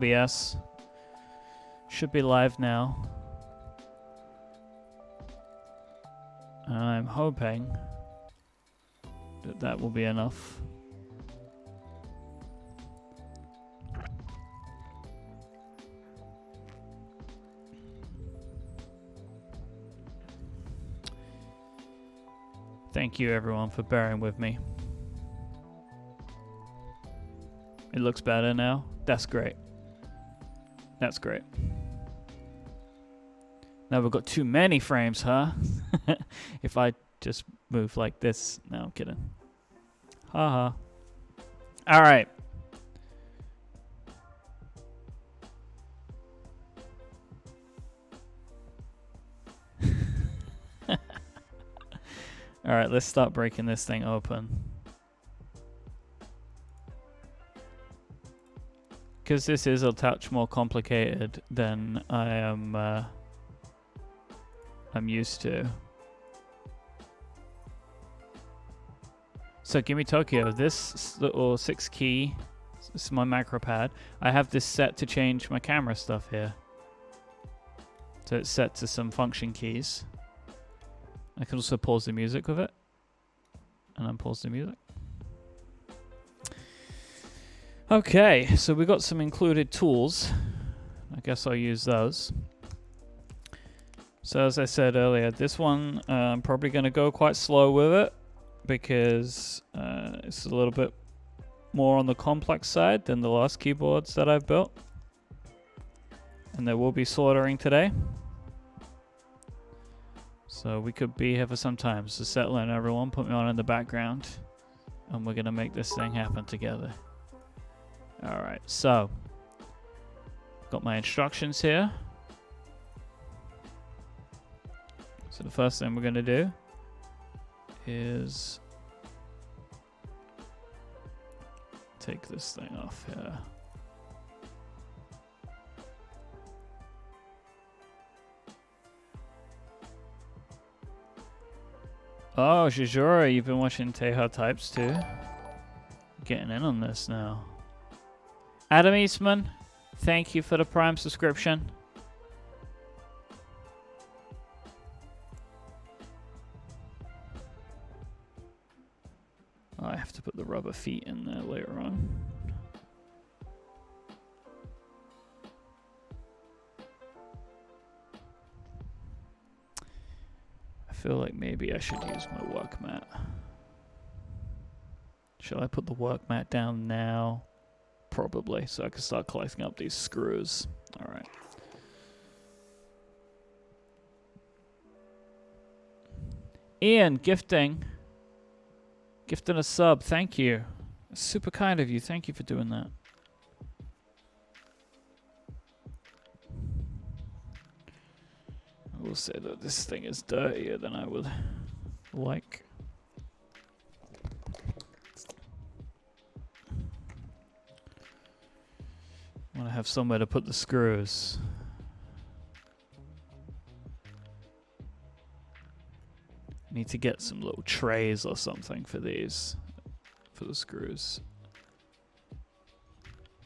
OBS. Should be live now. I'm hoping that that will be enough. Thank you everyone for bearing with me. It looks better now. That's great. That's great. Now we've got too many frames, huh? If I just move like this. No, I'm kidding. Haha. All right. All right, let's start breaking this thing open. Because this is a touch more complicated than I'm used to. So Gimme Tokyo, this little 6 key, this is my macro pad. I have this set to change my camera stuff here. So it's set to some function keys. I can also pause the music with it. And unpause the music. Okay, so we got some included tools. I guess I'll use those. So as I said earlier, this one I'm probably going to go quite slow with it because it's a little bit more on the complex side than the last keyboards that I've built. And there will be soldering today. So we could be here for some time. So settle in everyone, put me on in the background, and we're going to make this thing happen together. Alright, so got my instructions here. So the first thing we're going to do is take this thing off here. Oh, Shijura, you've been watching Teha Types too? Getting in on this now. Adam Eastman, thank you for the Prime subscription. I have to put the rubber feet in there later on. I feel like maybe I should use my work mat. Shall I put the work mat down now? Probably, so I can start collecting up these screws. All right. Ian, gifting a sub. Thank you. Super kind of you. Thank you for doing that. I will say that this thing is dirtier than I would like. I want to have somewhere to put the screws. Need to get some little trays or something for these, for the screws.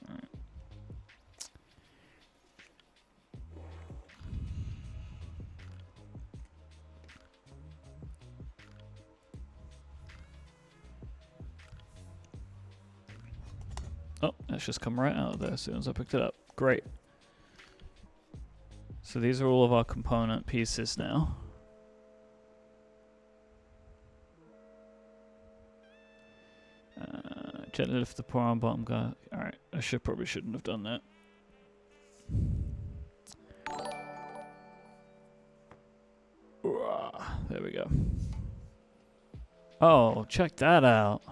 All right. Oh, that's just come right out of there as soon as I picked it up. Great. So these are all of our component pieces now. Gently lift the pour on bottom guard. Alright, I probably shouldn't have done that. There we go. Oh, check that out.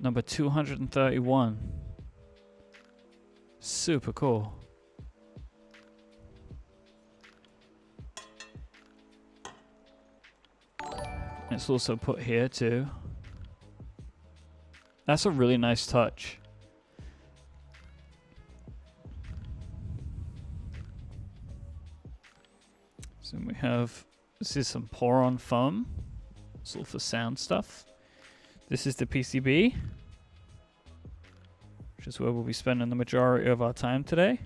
Number 231. Super cool. It's also put here too. That's a really nice touch. So we have, this is some pour on foam. It's all for sound stuff. This is the PCB. is where we'll be spending the majority of our time today.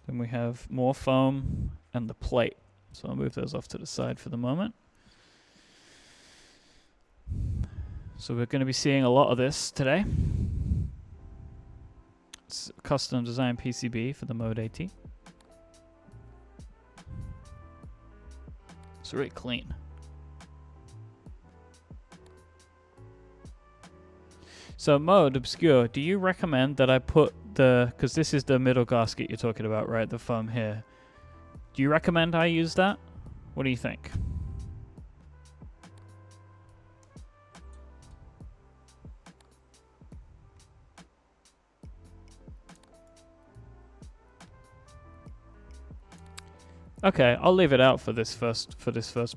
Then we have more foam and the plate. So I'll move those off to the side for the moment. So we're going to be seeing a lot of this today. It's a custom design PCB for the Mode AT. It's really clean. So Mode Obscure, do you recommend that I put because this is the middle gasket you're talking about, right? The foam here. Do you recommend I use that? What do you think? Okay, I'll leave it out for this first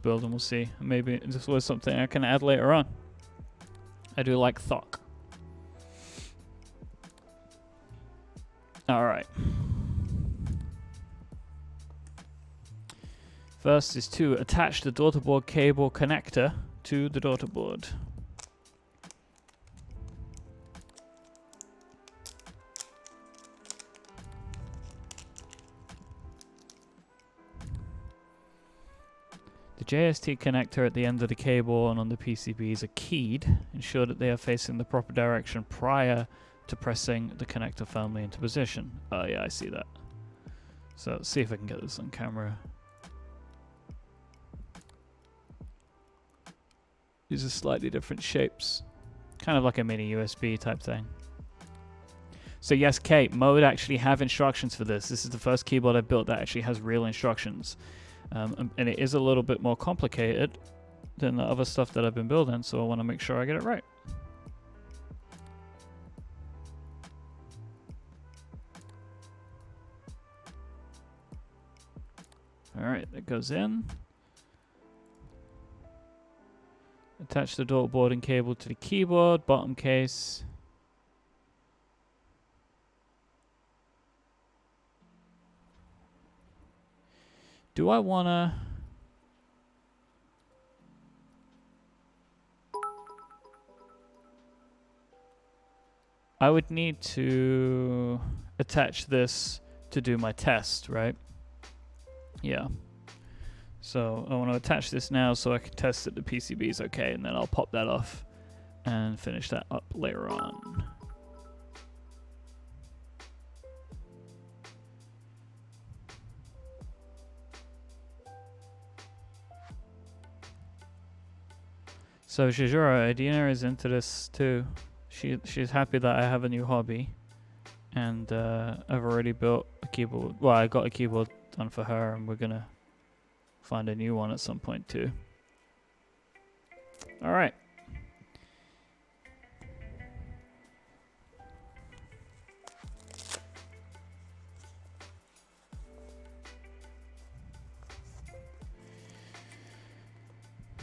build, and we'll see. Maybe this was something I can add later on. I do like Thok. All right. First is to attach the daughterboard cable connector to the daughterboard. The JST connector at the end of the cable and on the PCBs are keyed. Ensure that they are facing the proper direction prior to pressing the connector firmly into position. Oh yeah, I see that. So let's see if I can get this on camera. These are slightly different shapes. Kind of like a mini USB type thing. So yes, Kate, Mode actually have instructions for this. This is the first keyboard I've built that actually has real instructions. And it is a little bit more complicated than the other stuff that I've been building, so I want to make sure I get it right. Alright, that goes in. Attach the daughterboard and cable to the keyboard, bottom case. Do I want to... I would need to attach this to do my test, right? Yeah. So I want to attach this now so I can test that the PCB is okay, and then I'll pop that off and finish that up later on. So Shijura, Adina is into this too. She's happy that I have a new hobby, and I've already built a keyboard. Well, I got a keyboard done for her, and we're gonna find a new one at some point too. All right.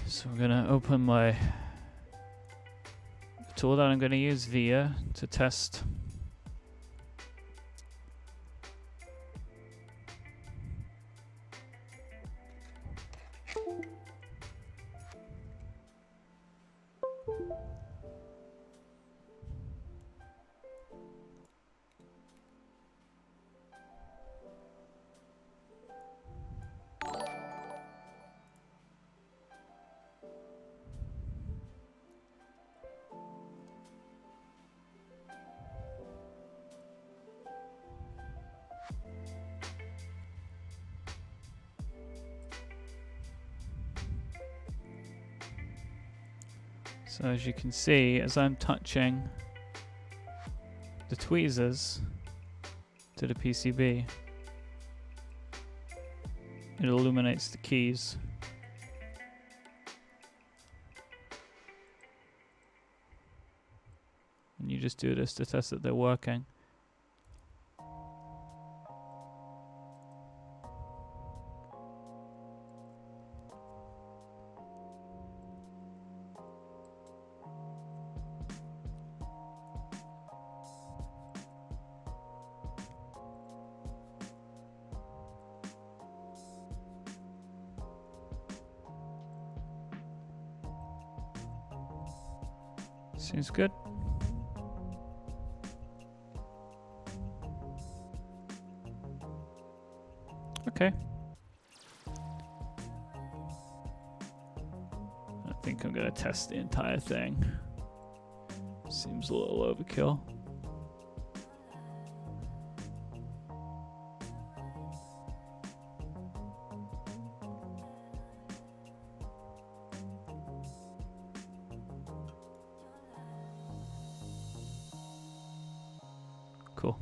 So we're gonna open my tool that I'm gonna use via to test. So as you can see, as I'm touching the tweezers to the PCB, it illuminates the keys. And you just do this to test that they're working. Seems good. Okay. I think I'm gonna test the entire thing. Seems a little overkill. Cool.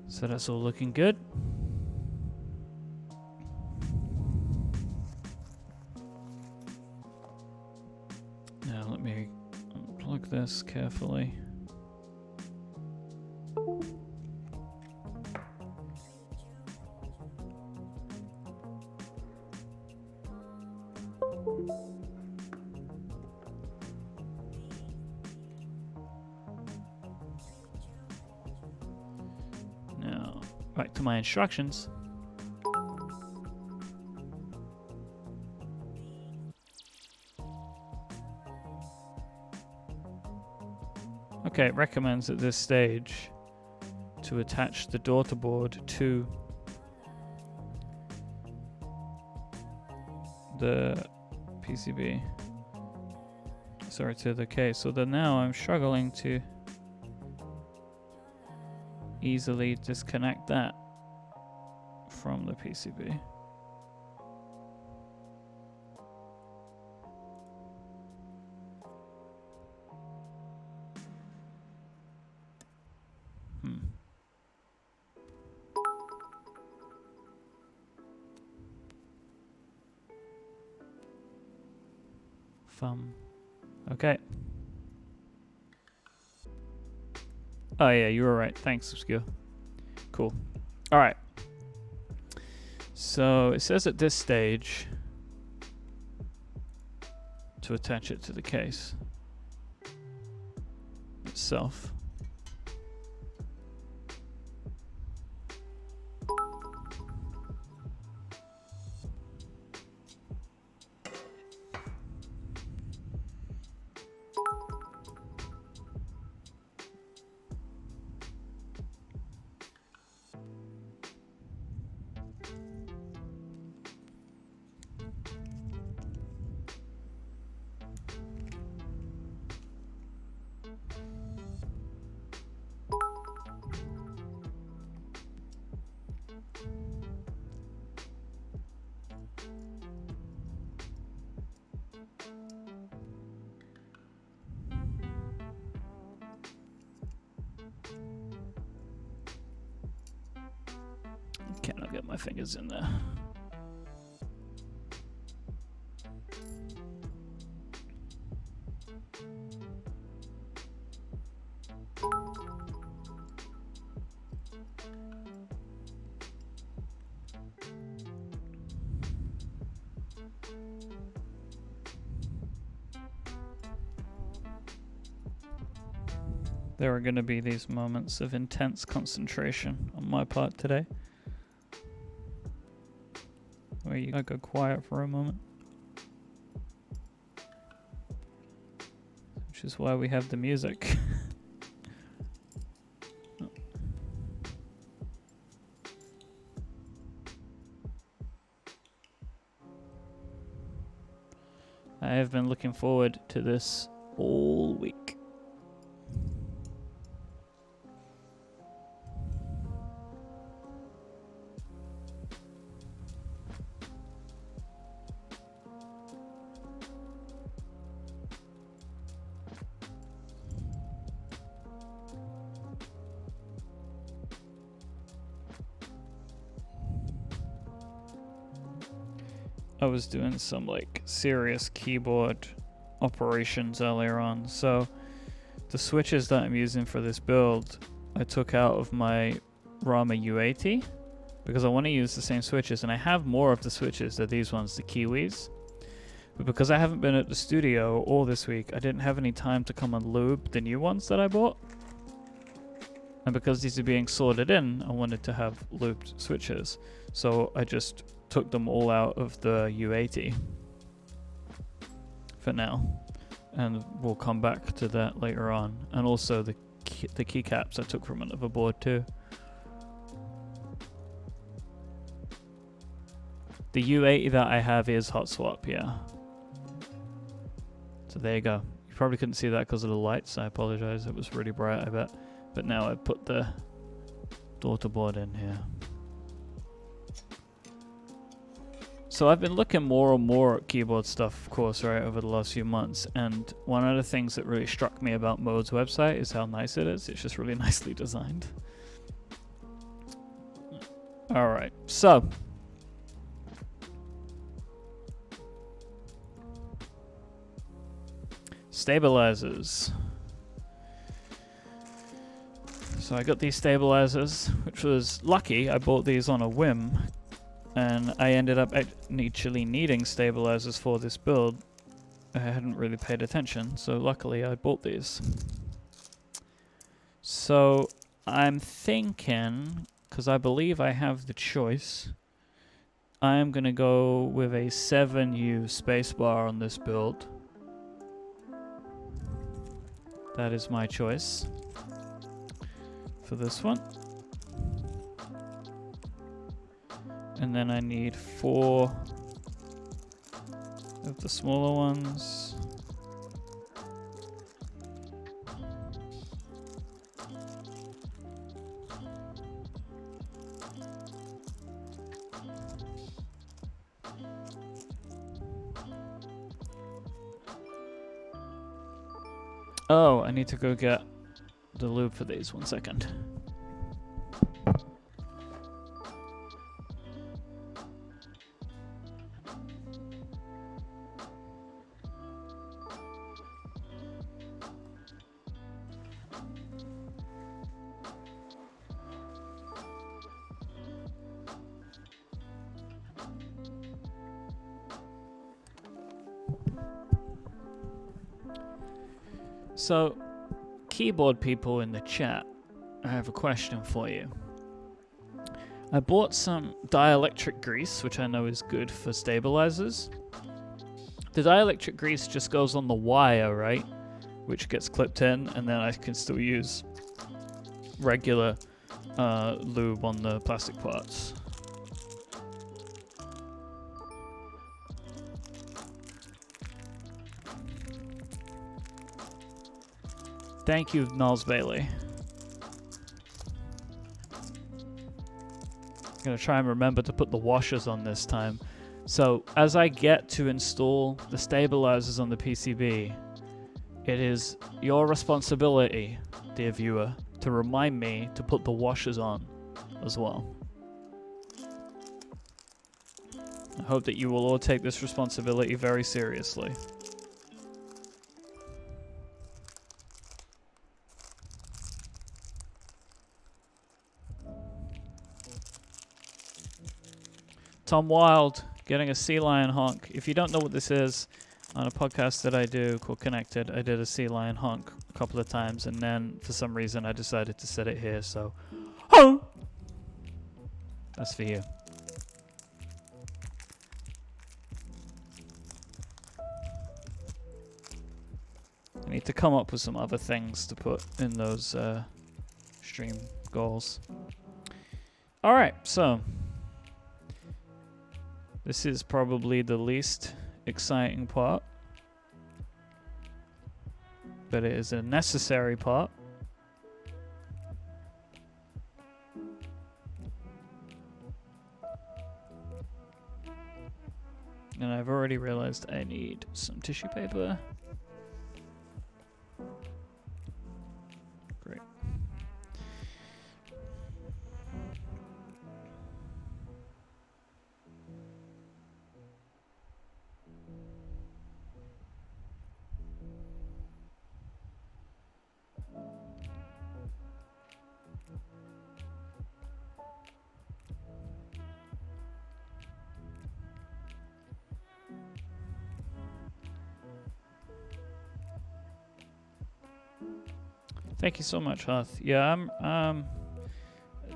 So that's all looking good. Now let me unplug this carefully. Now, back to my instructions. Okay, it recommends at this stage to attach the daughter board to the PCB. Sorry, to the case. So then now I'm struggling to easily disconnect that from the PCB. Okay. Oh yeah, you were right. Thanks, Obscure. Cool. All right. So it says at this stage to attach it to the case itself. Cannot get my fingers in there. There are going to be these moments of intense concentration on my part today, where you go quiet for a moment, which is why we have the music. I have been looking forward to this all week. I was doing some like serious keyboard operations earlier on, so the switches that I'm using for this build I took out of my Rama U80 because I want to use the same switches, and I have more of the switches, they're these ones, the Kiwis, but because I haven't been at the studio all this week, I didn't have any time to come and lube the new ones that I bought, and because these are being sorted in, I wanted to have lubed switches, so I just took them all out of the U80 for now, and we'll come back to that later on. And also the the keycaps I took from another board too. The U80 that I have is hot swap, yeah. So there you go. You probably couldn't see that because of the lights. I apologize. It was really bright, I bet. But now I put the daughter board in here. So I've been looking more and more at keyboard stuff, of course, right, over the last few months. And one of the things that really struck me about Mode's website is how nice it is. It's just really nicely designed. All right, so stabilizers. So I got these stabilizers, which was lucky. I bought these on a whim, and I ended up actually needing stabilizers for this build. I hadn't really paid attention, so luckily I bought these. So I'm thinking, because I believe I have the choice, I am going to go with a 7U spacebar on this build. That is my choice for this one. And then I need 4 of the smaller ones. Oh, I need to go get the lube for these. 1 second. So, keyboard people in the chat, I have a question for you. I bought some dielectric grease, which I know is good for stabilizers. The dielectric grease just goes on the wire, right? Which gets clipped in, and then I can still use regular lube on the plastic parts. Thank you, Niles Bailey. I'm going to try and remember to put the washers on this time. So, as I get to install the stabilizers on the PCB, it is your responsibility, dear viewer, to remind me to put the washers on as well. I hope that you will all take this responsibility very seriously. Tom Wild getting a sea lion honk. If you don't know what this is, on a podcast that I do called Connected, I did a sea lion honk a couple of times, and then for some reason I decided to set it here, so that's for you. I need to come up with some other things to put in those stream goals. Alright, so this is probably the least exciting part, but it is a necessary part. And I've already realized I need some tissue paper. Great. Thank you so much, Huth. Yeah, I'm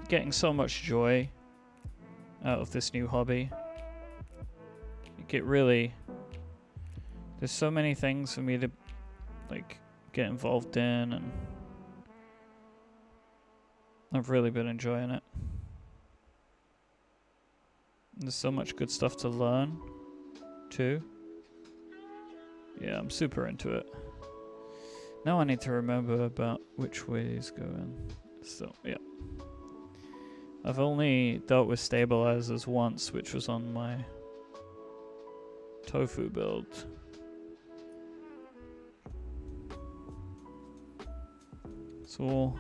getting so much joy out of this new hobby. There's so many things for me to like get involved in, and I've really been enjoying it. There's so much good stuff to learn, too. Yeah, I'm super into it. Now I need to remember about which way he's going. So, yeah. I've only dealt with stabilizers once, which was on my tofu build. It's all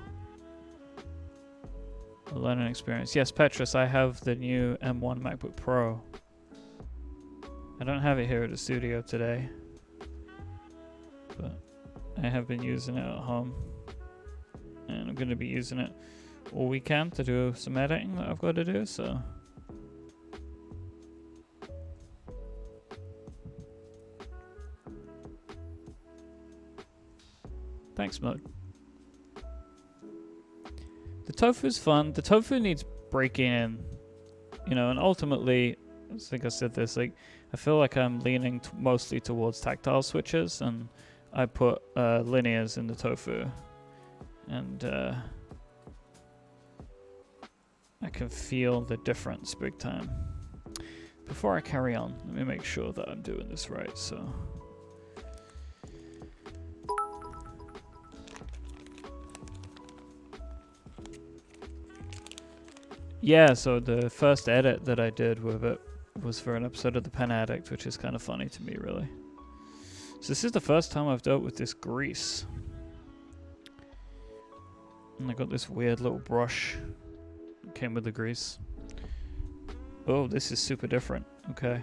a learning experience. Yes, Petrus, I have the new M1 MacBook Pro. I don't have it here at the studio today, but I have been using it at home. And I'm going to be using it all weekend to do some editing that I've got to do, so... Thanks, Mode. The tofu's fun. The tofu needs breaking in, you know, and ultimately, I think I said this, like, I feel like I'm leaning mostly towards tactile switches, and I put linears in the tofu, and I can feel the difference big time. Before I carry on, let me make sure that I'm doing this right, so... Yeah, so the first edit that I did with it was for an episode of The Pen Addict, which is kind of funny to me, really. So this is the first time I've dealt with this grease. And I got this weird little brush. It came with the grease. Oh, this is super different. Okay.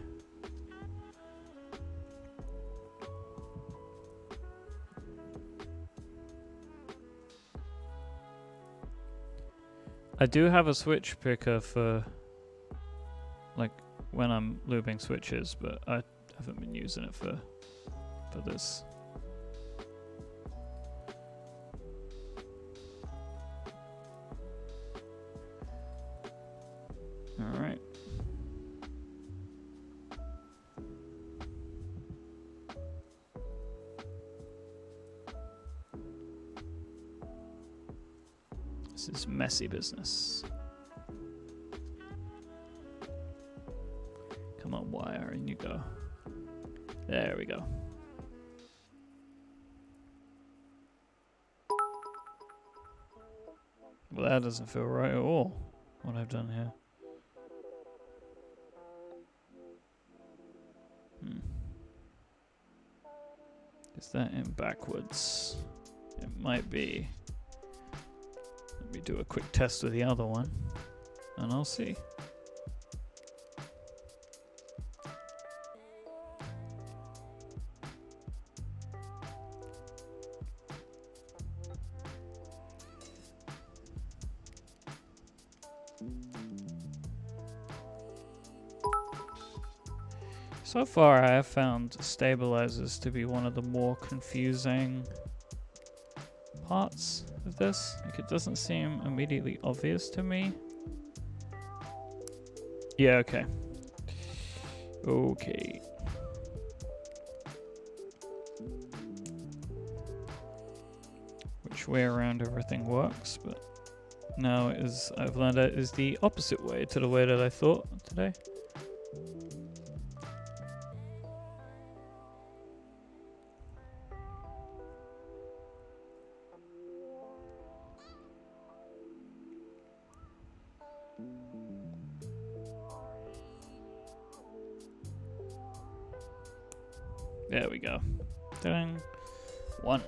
I do have a switch picker for, like, when I'm lubing switches, but I haven't been using it for this. All right. This is messy business. Come on, wire, in you go. There we go. Well, that doesn't feel right at all, what I've done here. Is that in backwards? It might be. Let me do a quick test with the other one, and I'll see. So far, I have found stabilizers to be one of the more confusing parts of this. Like, it doesn't seem immediately obvious to me. Yeah, okay. Okay. Which way around everything works, but now it is, I've learned that is the opposite way to the way that I thought today. There we go. Dang. One.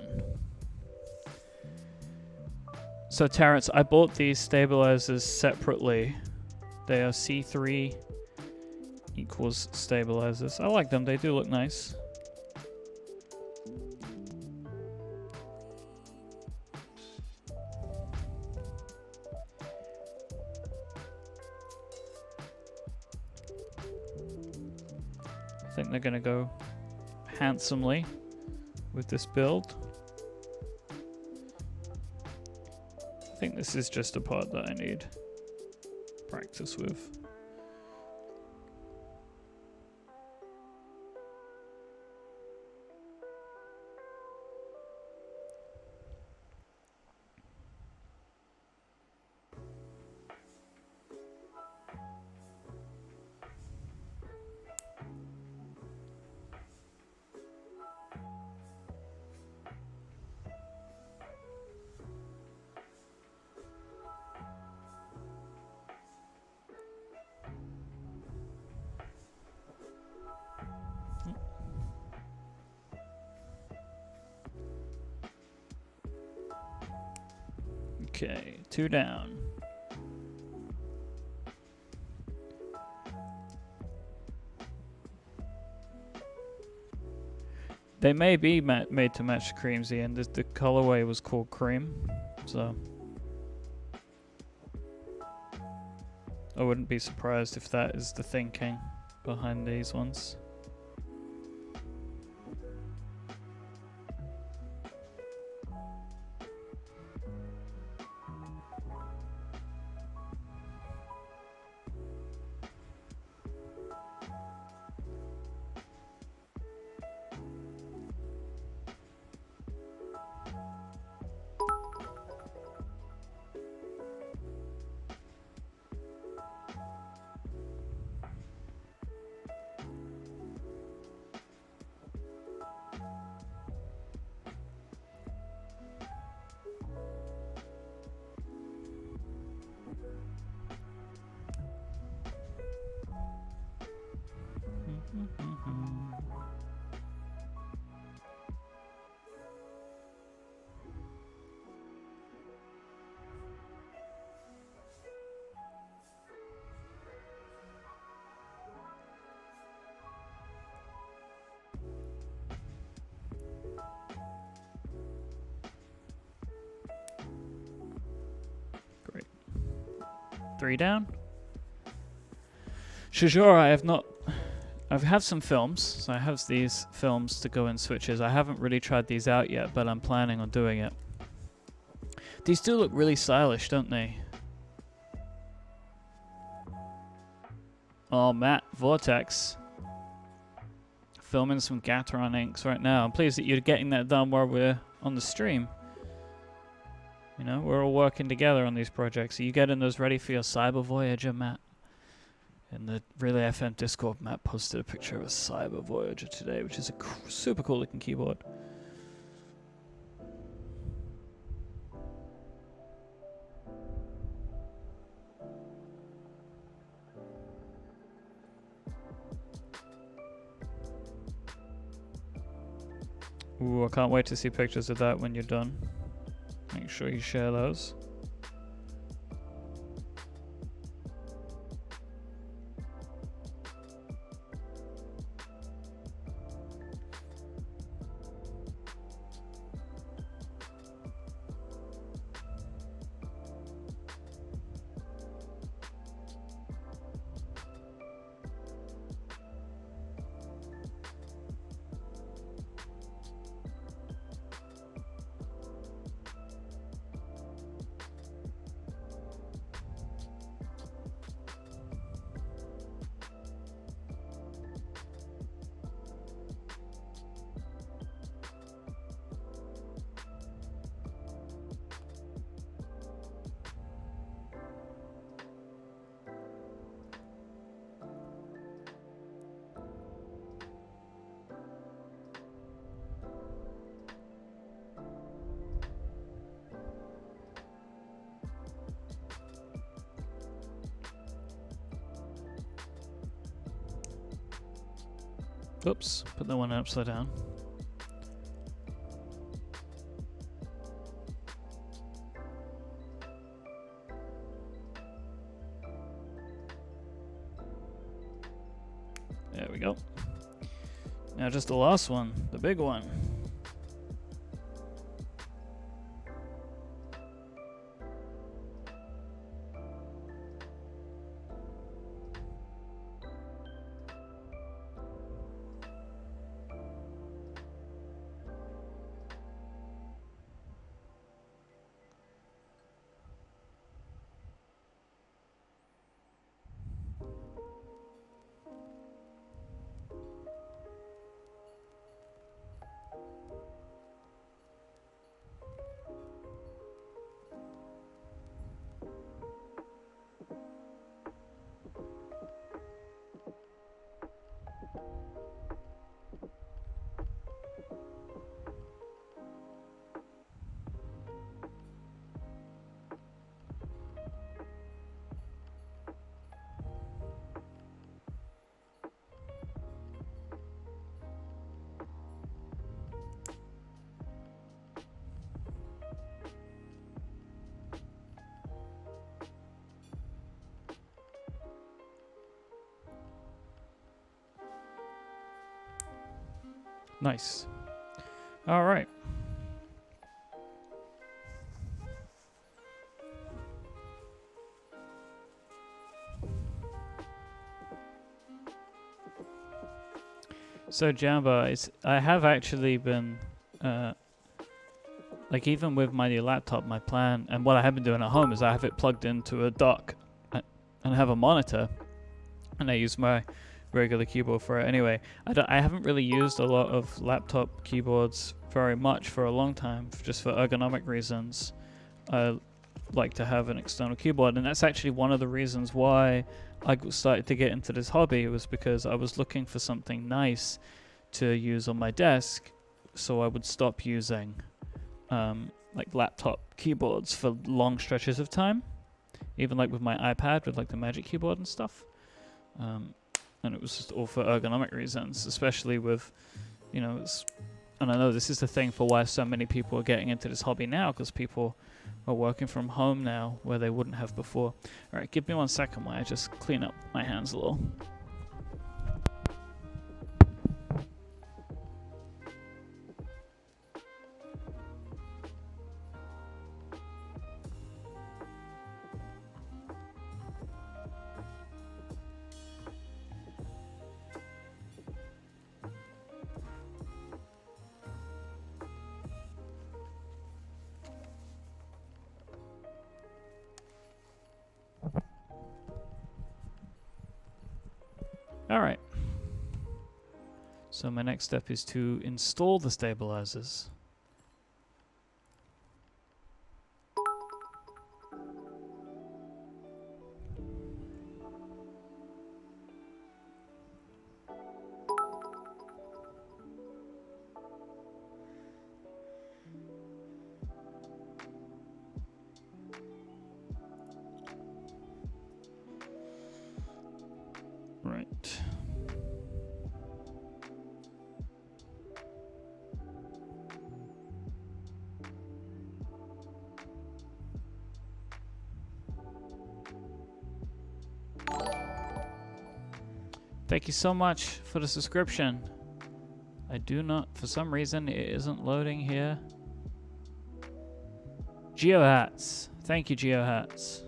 So Terrence, I bought these stabilizers separately. They are C3 equals stabilizers. I like them, they do look nice. I think they're gonna go handsomely with this build. I think this is just a part that I need practice with. Okay, 2 down. They may be made to match Creamsy, and the colorway was called Cream, so I wouldn't be surprised if that is the thinking behind these ones. Great. 3 down. Shajora, I have some films, so I have these films to go in switches. I haven't really tried these out yet, but I'm planning on doing it. These do look really stylish, don't they? Oh, Matt, Vortex. Filming some Gateron inks right now. I'm pleased that you're getting that done while we're on the stream. You know, we're all working together on these projects. Are you getting those ready for your Cyber Voyager, Matt? In the Relay FM Discord, Matt posted a picture of a Cyber Voyager today, which is a super cool looking keyboard. Ooh, I can't wait to see pictures of that when you're done. Make sure you share those. Oops, put that one upside down. There we go. Now just the last one, the big one. Nice. All right. So Jamba, I have actually been, like even with my new laptop, my plan, and what I have been doing at home is I have it plugged into a dock, and I have a monitor, and I use my regular keyboard for it. Anyway, I haven't really used a lot of laptop keyboards very much for a long time, just for ergonomic reasons. I like to have an external keyboard, and that's actually one of the reasons why I started to get into this hobby, was because I was looking for something nice to use on my desk, so I would stop using like laptop keyboards for long stretches of time, even like with my iPad with like the Magic Keyboard and stuff. And it was just all for ergonomic reasons, especially with, you know, and I know this is the thing for why so many people are getting into this hobby now, because people are working from home now where they wouldn't have before. All right, give me 1 second while I just clean up my hands a little. All right. So my next step is to install the stabilizers. Right. Thank you so much for the subscription. I do not, for some reason, it isn't loading here. GeoHats. Thank you, GeoHats.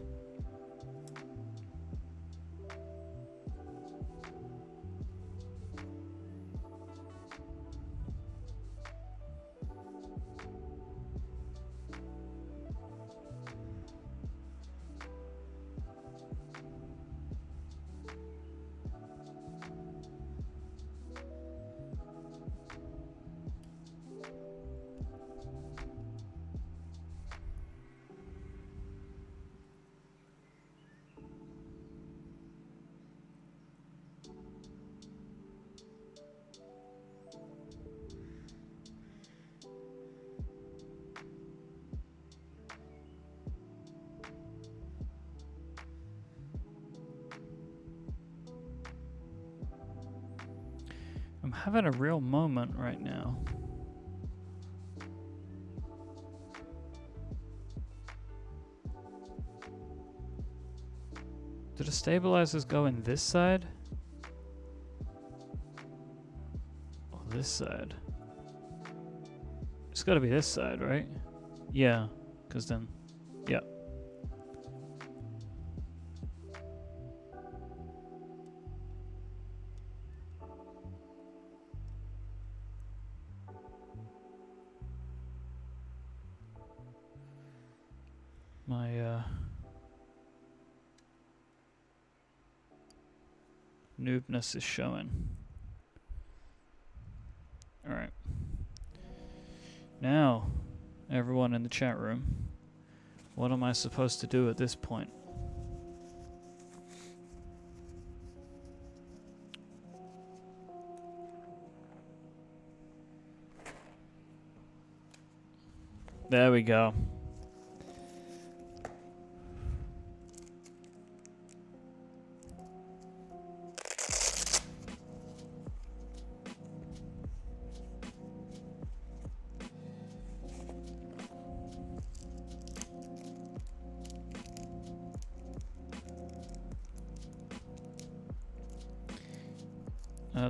I'm having a real moment right now. Do the stabilizers go in this side? Or this side? It's gotta be this side, right? Yeah, because then, yeah. My noobness is showing. All right. Now, everyone in the chat room, what am I supposed to do at this point? There we go.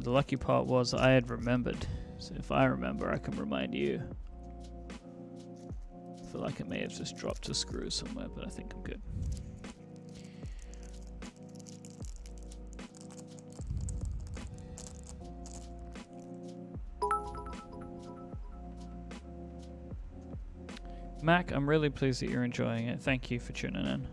The lucky part was I had remembered. So If I remember, I can remind you. I feel like it may have just dropped a screw somewhere, but I think I'm good. Mac, I'm really pleased that you're enjoying it. Thank you for tuning in.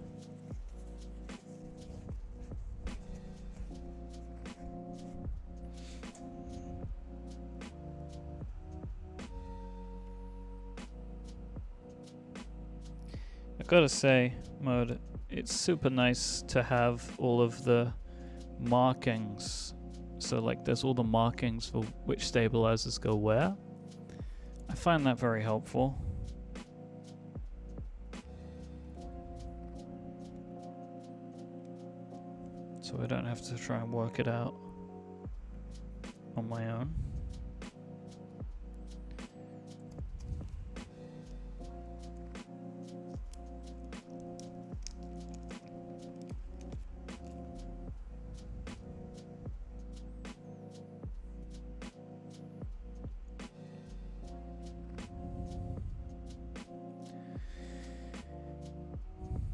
I gotta say, Mode, it's super nice to have all of the markings. So like there's all the markings for which stabilizers go where. I find that very helpful. So I don't have to try and work it out on my own.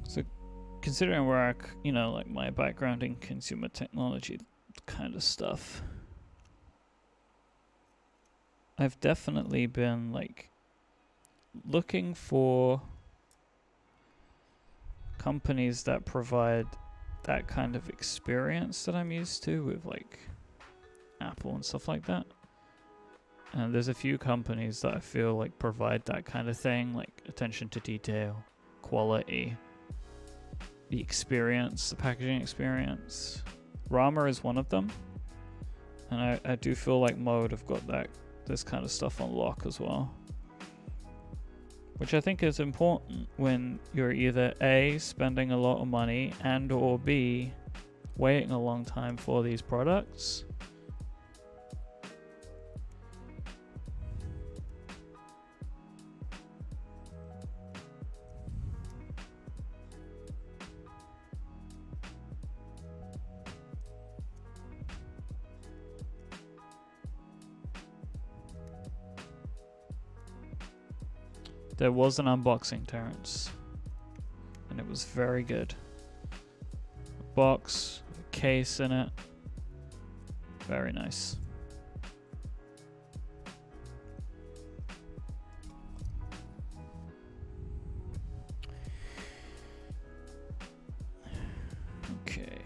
So considering where I, you know, like my background in consumer technology kind of stuff, I've definitely been like looking for companies that provide that kind of experience that I'm used to with like Apple and stuff like that. And there's a few companies that I feel like provide that kind of thing, like attention to detail, quality, the experience, the packaging experience. Rama is one of them, and I do feel like Mode have got this kind of stuff on lock as well, which I think is important when you're either A, spending a lot of money, and or B, waiting a long time for these products. There was an unboxing, Terrence, and it was very good. A box, a case in it, very nice. Okay.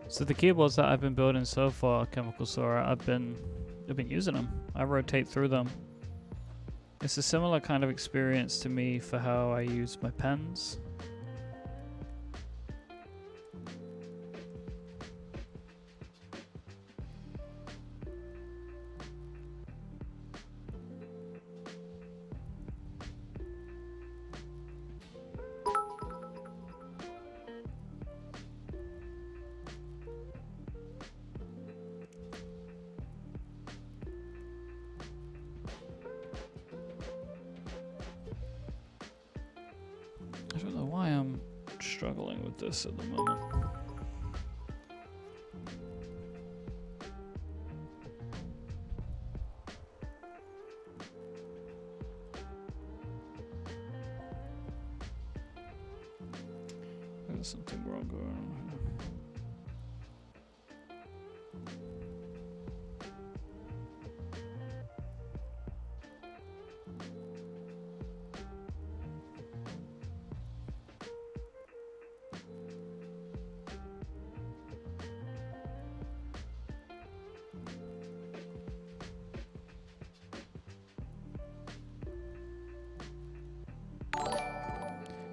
So the keyboards that I've been building so far, Chemical Sora, I've been using them. I rotate through them. It's a similar kind of experience to me for how I use my pens. I don't know why I'm struggling with this at the moment. There's something wrong going on here.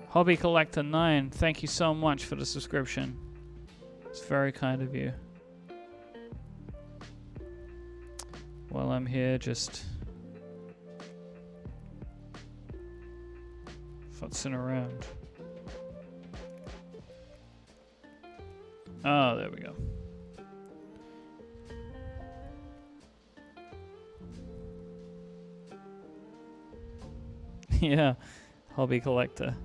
Hobby Collector 9, thank you so much for the subscription. It's very kind of you. While I'm here just futzing around. Oh, there we go. Yeah, Hobby Collector.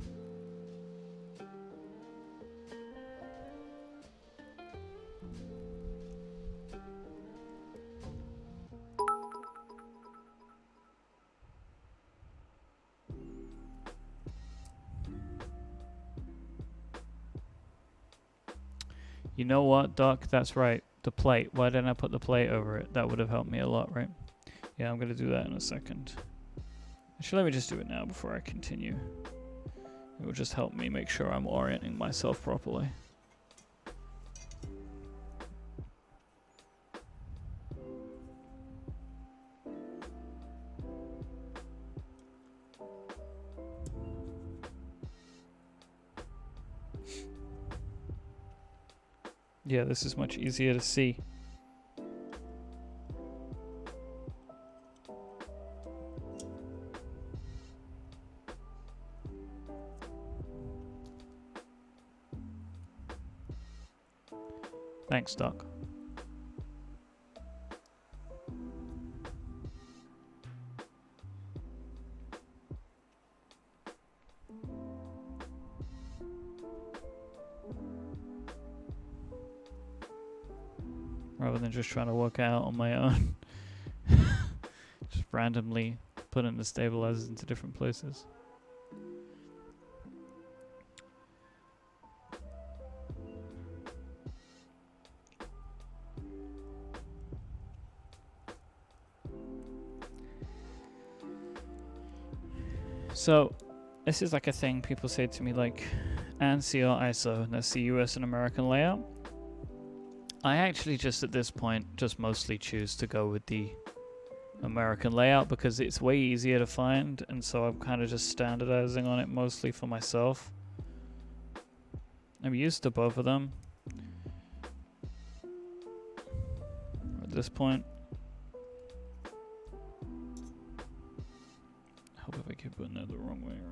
You know what, Doc? That's right. The plate. Why didn't I put the plate over it? That would have helped me a lot, right? Yeah, I'm going to do that in a second. Actually, let me just do it now before I continue. It will just help me make sure I'm orienting myself properly. Yeah, this is much easier to see. Thanks, Doc. Rather than just trying to work out on my own. Just randomly putting the stabilizers into different places. So, this is like a thing people say to me, like, ANSI or ISO, and that's the US and American layout. I actually just at this point just mostly choose to go with the American layout because it's way easier to find, and so I'm kind of just standardizing on it mostly for myself. I'm used to both of them at this point. I hope if I keep putting it the wrong way around.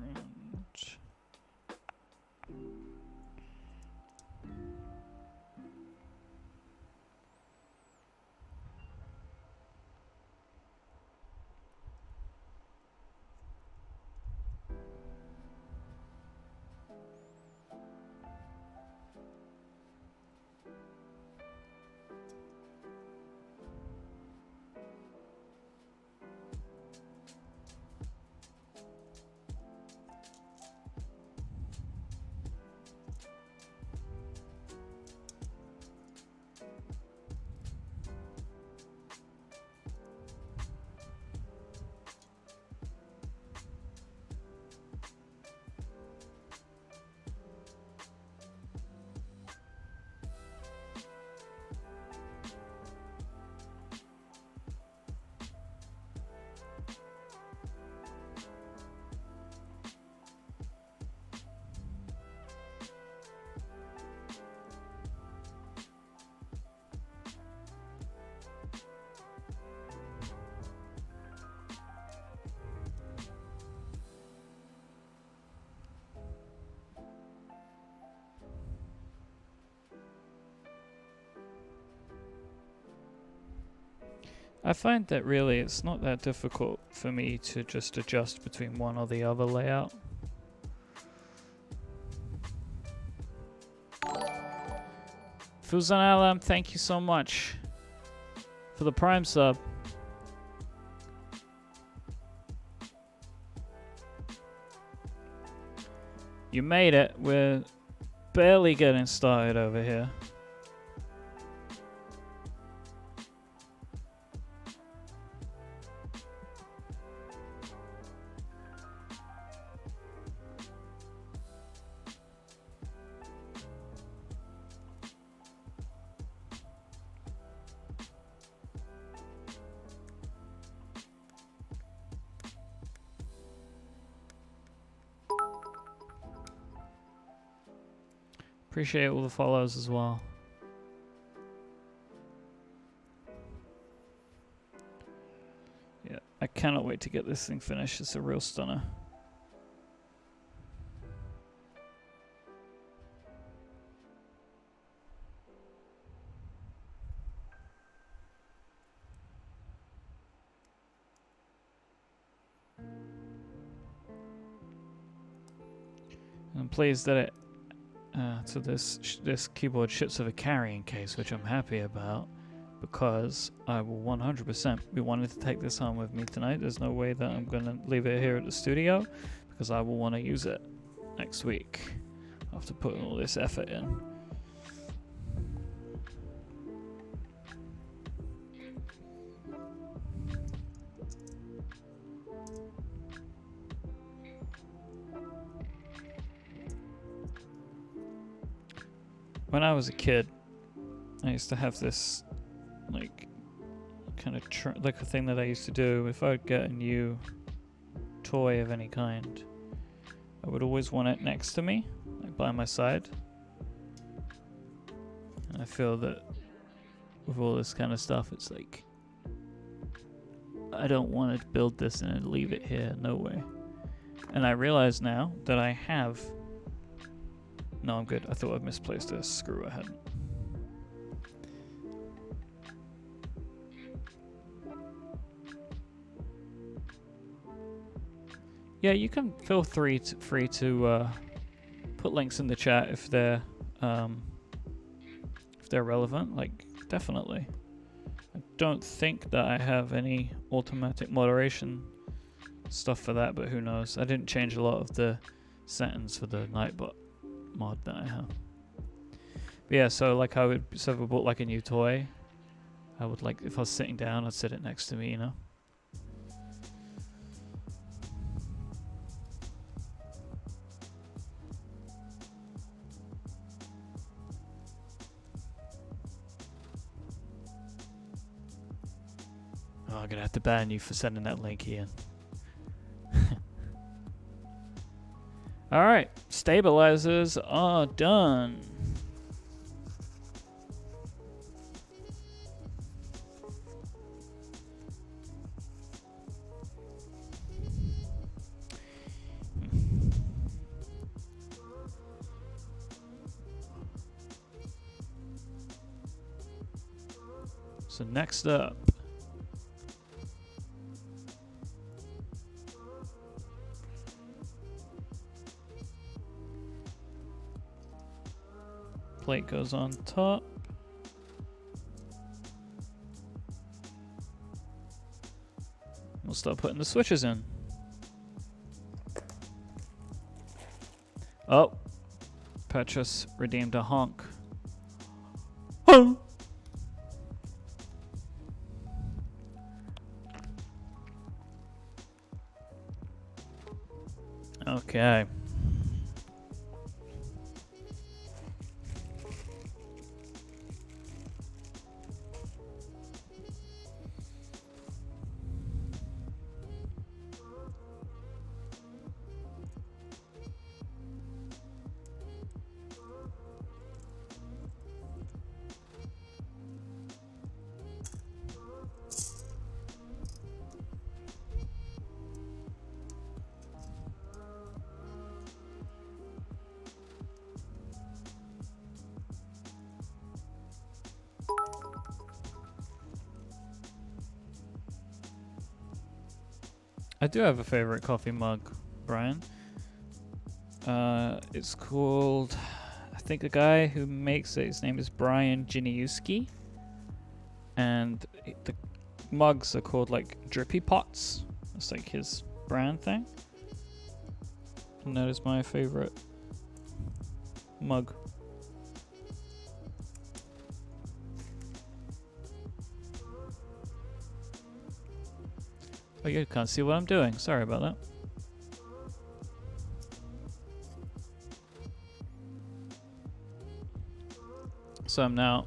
I find that really it's not that difficult for me to just adjust between one or the other layout. Fuzan Alam, thank you so much for the Prime sub. You made it. We're barely getting started over here. Appreciate all the follows as well. Yeah, I cannot wait to get this thing finished. It's a real stunner. I'm pleased that it so this keyboard ships with a carrying case, which I'm happy about, because I will 100% be wanting to take this home with me tonight. There's no way that I'm going to leave it here at the studio, because I will want to use it next week after putting all this effort in. When I was a kid, I used to have this, like, kind of like a thing that I used to do. If I'd get a new toy of any kind, I would always want it next to me, like by my side. And I feel that with all this kind of stuff, it's like, I don't want to build this and then leave it here, no way. And I realize now that I have... No, I'm good. I thought I'd misplaced a screw. I hadn't. Yeah, you can feel free to put links in the chat if they're relevant. Like, definitely. I don't think that I have any automatic moderation stuff for that, but who knows? I didn't change a lot of the settings for the Nightbot mod that I have. But yeah, so like if I bought like a new toy, I would, like, if I was sitting down, I'd sit it next to me, you know? Oh, I'm gonna have to ban you for sending that link, Ian. Alright, stabilizers are done. So next up, plate goes on top. We'll start putting the switches in. Oh, Petrus redeemed a honk. Oh. Okay. I do have a favorite coffee mug, Brian. It's called I think the guy who makes it, his name is Brian Jiniuski. And the mugs are called like Drippy Pots. That's like his brand thing. And that is my favorite mug. Oh, you can't see what I'm doing. Sorry about that. So I'm now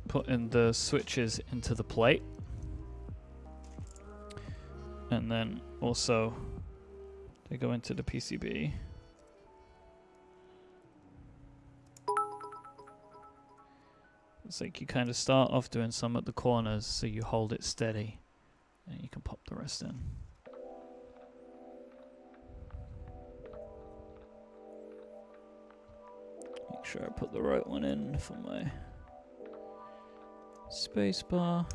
putting the switches into the plate. And then also they go into the PCB. It's like you kind of start off doing some at the corners so you hold it steady and you can pop the rest in. Make sure I put the right one in for my space bar.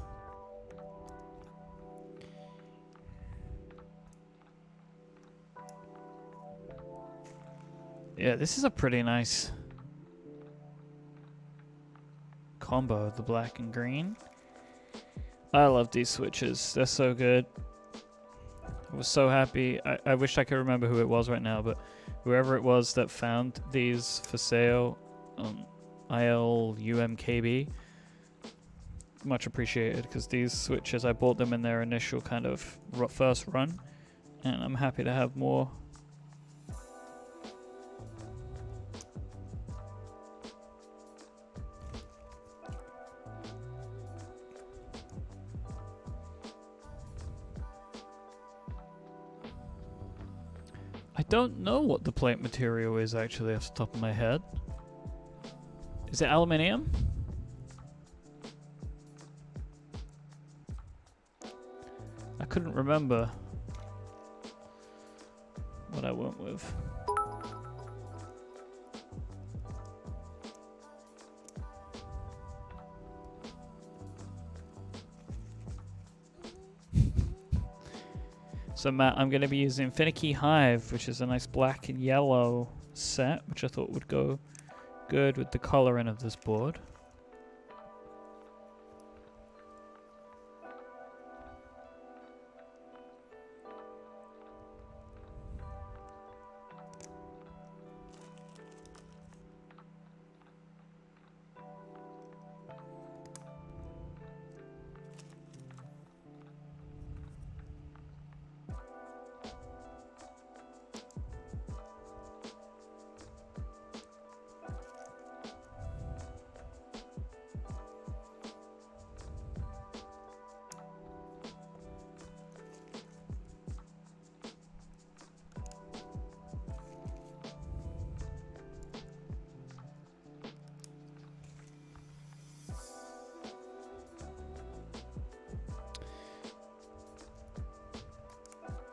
Yeah, this is a pretty nice combo, the black and green. I love these switches. They're so good. I was so happy. I wish I could remember who it was right now, but whoever it was that found these for sale on ILUMKB, much appreciated, because these switches, I bought them in their initial kind of first run, and I'm happy to have more. I don't know what the plate material is actually off the top of my head. Is it aluminium? I couldn't remember what I went with. So Matt, I'm going to be using Infinkey Hive, which is a nice black and yellow set, which I thought would go good with the coloring of this board.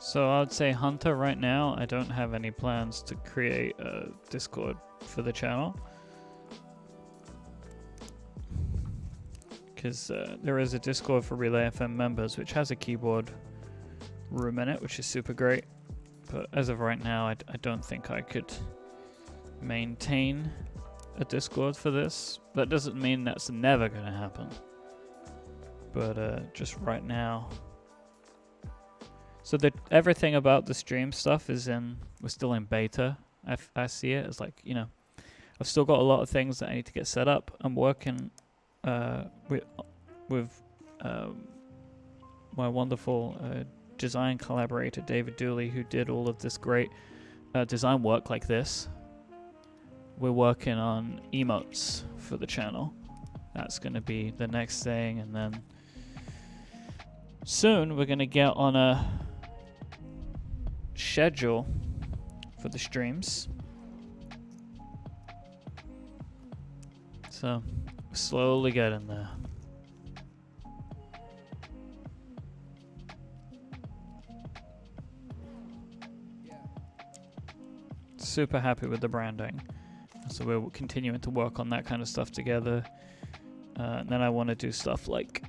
So I would say Hunter right now, I don't have any plans to create a Discord for the channel. Because there is a Discord for Relay FM members, which has a keyboard room in it, which is super great. But as of right now, I don't think I could maintain a Discord for this. That doesn't mean that's never going to happen. But just right now. So everything about the stream stuff is we're still in beta. I see it as like, you know, I've still got a lot of things that I need to get set up. I'm working with my wonderful design collaborator, David Dooley, who did all of this great design work like this. We're working on emotes for the channel. That's going to be the next thing. And then soon we're going to get on a schedule for the streams. So slowly getting there. Super happy with the branding. So we're continuing to work on that kind of stuff together. And then I want to do stuff like,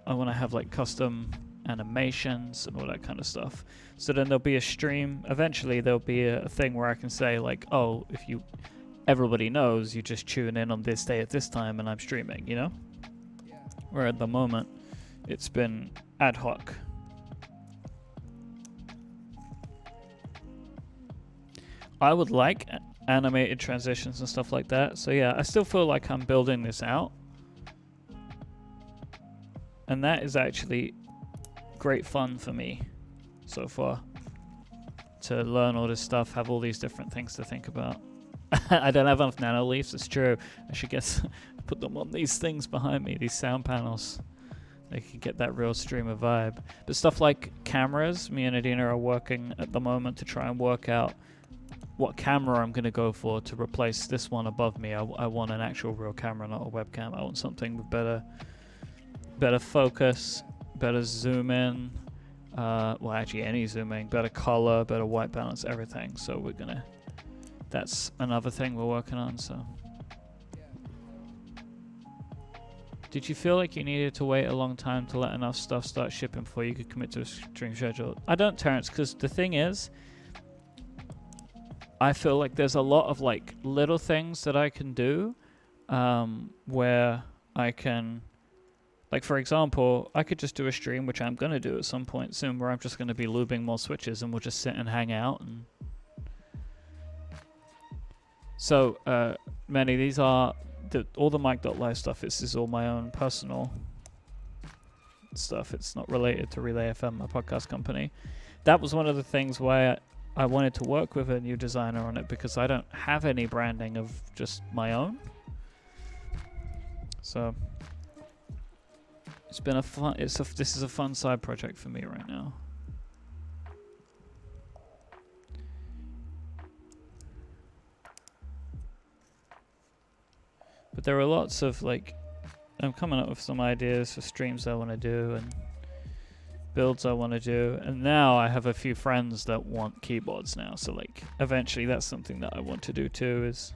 I want to have like custom animations and all that kind of stuff. So then there'll be a stream. Eventually there'll be a thing where I can say like, oh, if you everybody knows you just tune in on this day at this time and I'm streaming, you know? Yeah. Where at the moment, it's been ad hoc. I would like animated transitions and stuff like that. So yeah, I still feel like I'm building this out. And that is actually great fun for me so far. To learn all this stuff, have all these different things to think about. I don't have enough nano leaves, it's true. I should put them on these things behind me, these sound panels. They can get that real streamer vibe. But stuff like cameras, me and Adina are working at the moment to try and work out what camera I'm going to go for to replace this one above me. I want an actual real camera, not a webcam. I want something with better focus, better zoom in. Well, actually any zooming, better color, better white balance, everything. So we're gonna, that's another thing we're working on. So did you feel like you needed to wait a long time to let enough stuff start shipping before you could commit to a stream schedule? I don't, Terrence, because the thing is, I feel like there's a lot of like little things that I can do where I can, like for example, I could just do a stream, which I'm going to do at some point soon, where I'm just going to be lubing more switches and we'll just sit and hang out. And so, Manny, these are, all the mic.live stuff, this is all my own personal stuff. It's not related to Relay FM, my podcast company. That was one of the things why I wanted to work with a new designer on it, because I don't have any branding of just my own. So it's been a fun, this is a fun side project for me right now. But there are lots of like, I'm coming up with some ideas for streams I want to do and builds I want to do, and now I have a few friends that want keyboards now, so like eventually that's something that I want to do too, is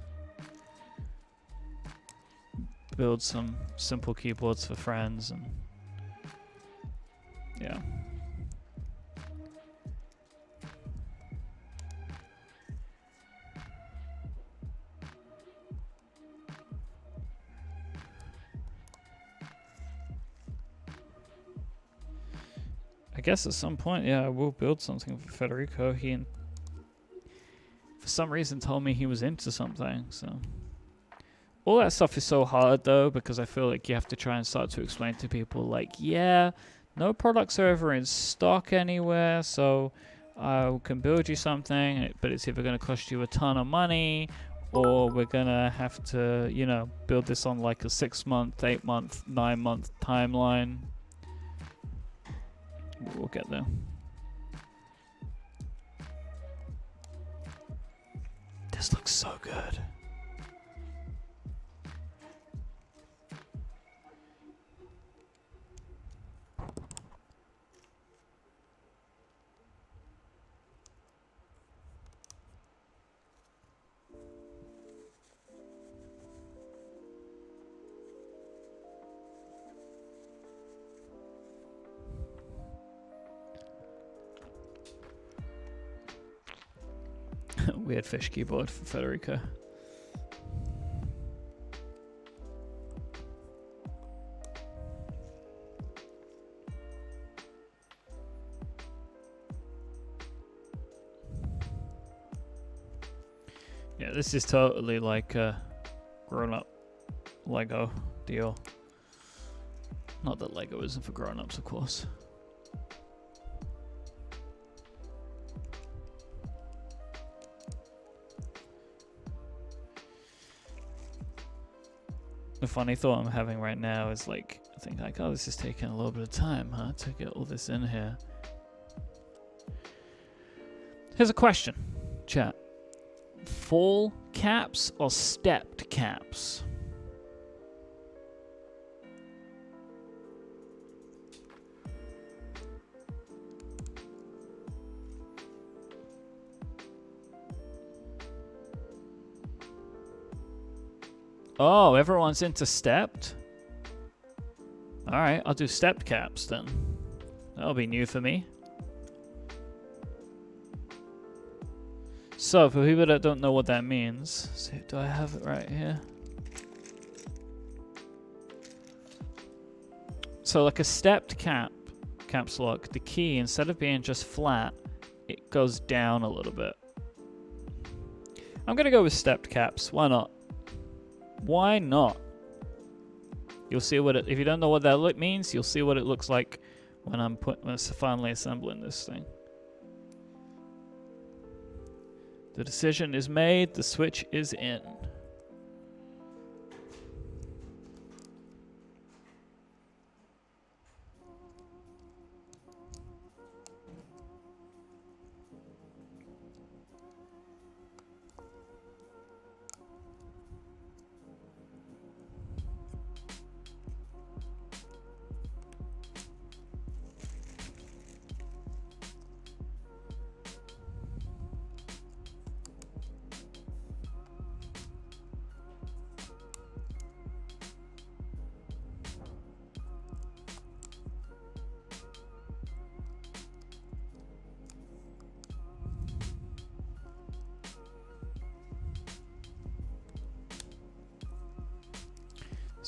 build some simple keyboards for friends. And yeah, I guess at some point, yeah, I will build something for Federico. He, for some reason, told me he was into something, so. All that stuff is so hard, though, because I feel like you have to try and start to explain to people, like, yeah, no products are ever in stock anywhere, so I can build you something, but it's either going to cost you a ton of money, or we're going to have to, you know, build this on, like, a 6-month, 8-month, 9-month timeline. We'll get there. This looks so good. Weird fish keyboard for Federica. Yeah, this is totally like a grown-up Lego deal. Not that Lego isn't for grown-ups, of course. The funny thought I'm having right now is like, I think like, oh, this is taking a little bit of time, huh, to get all this in here. Here's a question, chat. Full caps or stepped caps? Oh, everyone's into stepped? Alright, I'll do stepped caps then. That'll be new for me. So, for people that don't know what that means, see, do I have it right here? So, like a stepped caps lock, the key, instead of being just flat, it goes down a little bit. I'm gonna go with stepped caps. Why not? Why not? You'll see what it. If you don't know what that means, you'll see what it looks like when I'm finally assembling this thing. The decision is made. The switch is in.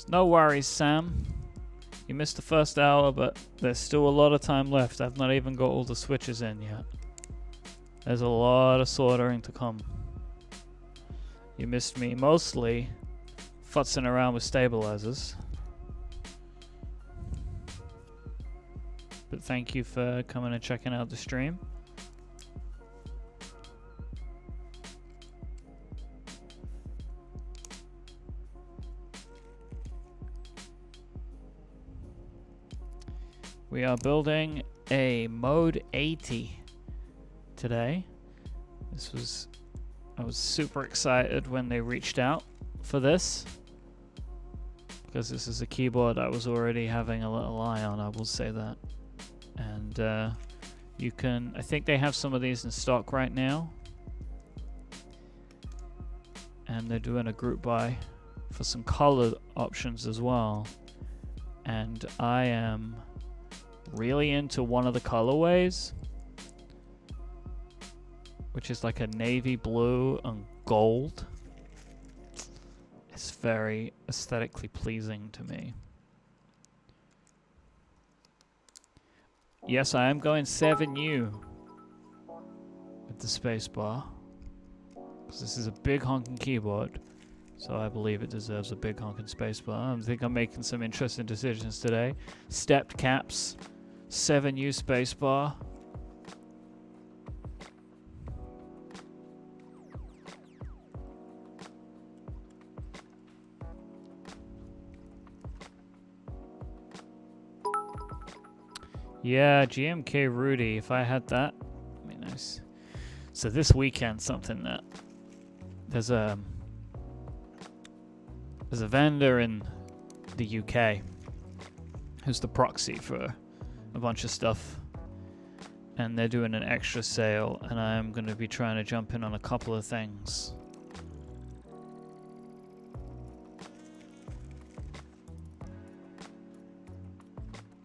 No worries, Sam. You missed the first hour, but there's still a lot of time left. I've not even got all the switches in yet. There's a lot of soldering to come. You missed me mostly futzing around with stabilizers. But thank you for coming and checking out the stream. We are building a Mode 80 today. I was super excited when they reached out for this, because this is a keyboard I was already having a little eye on, I will say that. And I think they have some of these in stock right now. And they're doing a group buy for some colored options as well. And I am really into one of the colorways, which is like a navy blue and gold. It's very aesthetically pleasing to me. Yes, I am going 7U with the spacebar, because this is a big honking keyboard, so I believe it deserves a big honking spacebar. I think I'm making some interesting decisions today. Stepped caps, 7U spacebar. Yeah, GMK Rudy, if I had that, that'd be nice. So this weekend, something that there's a vendor in the UK who's the proxy for a bunch of stuff, and they're doing an extra sale, and I'm going to be trying to jump in on a couple of things.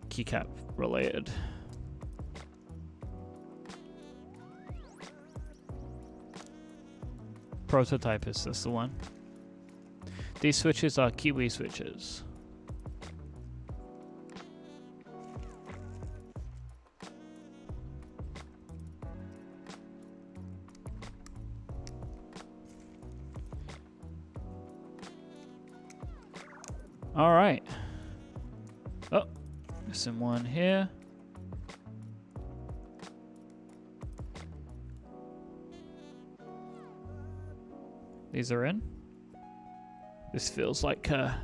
Keycap related. Prototypist, that's the one. These switches are Kiwi Switches. All right. Oh, missing one here. These are in. This feels like a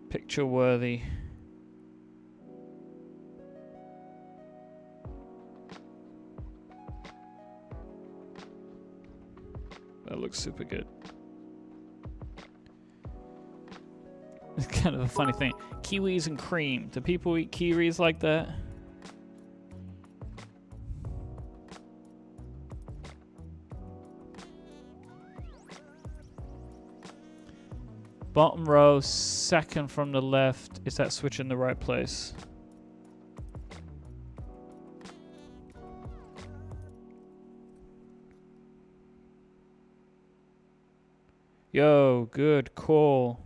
picture-worthy. That looks super good. It's kind of a funny thing. Kiwis and cream. Do people eat kiwis like that? Bottom row, second from the left. Is that switch in the right place? Yo, good call.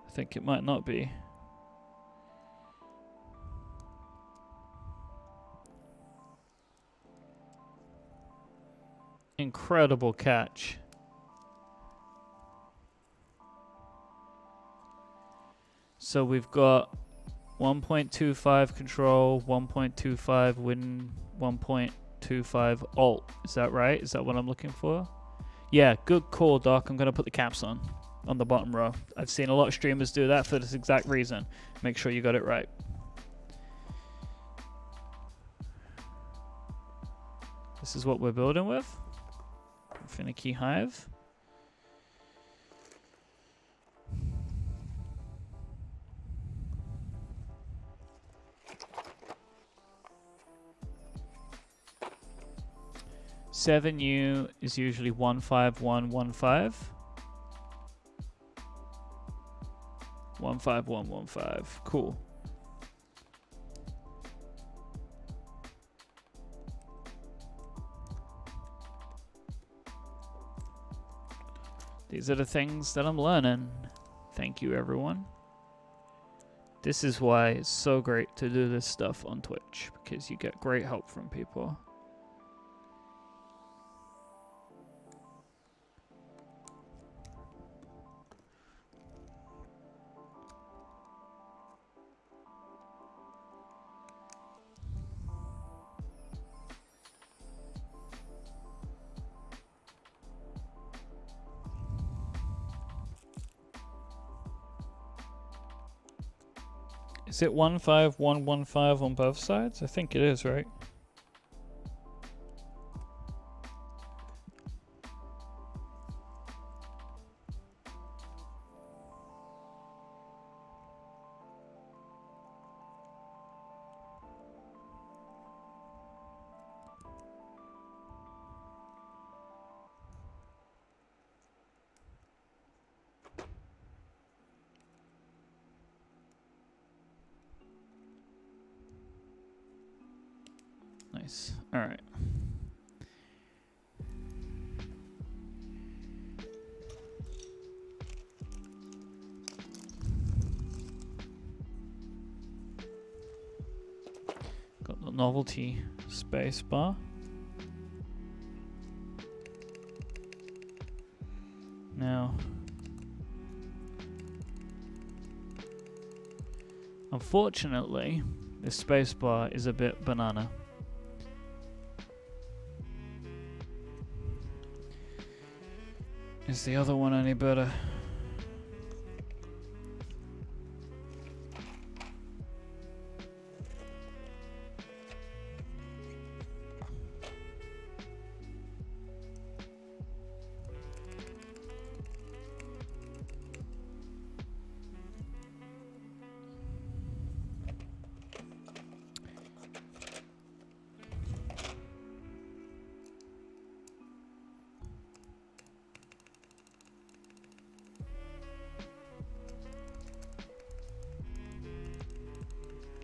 I think it might not be. Incredible catch. So we've got 1.25 control, 1.25 win, 1.25 alt. Is that right? Is that what I'm looking for? Yeah, good call, Doc. I'm going to put the caps on the bottom row. I've seen a lot of streamers do that for this exact reason. Make sure you got it right. This is what we're building with. Infinkey Hive. Seven U is usually 15115. 15115. Cool. These are the things that I'm learning. Thank you, everyone. This is why it's so great to do this stuff on Twitch, because you get great help from people. Is it 15115 on both sides? I think it is, right? Nice. All right. Got the novelty space bar. Now, unfortunately, this space bar is a bit banana. Is the other one any better?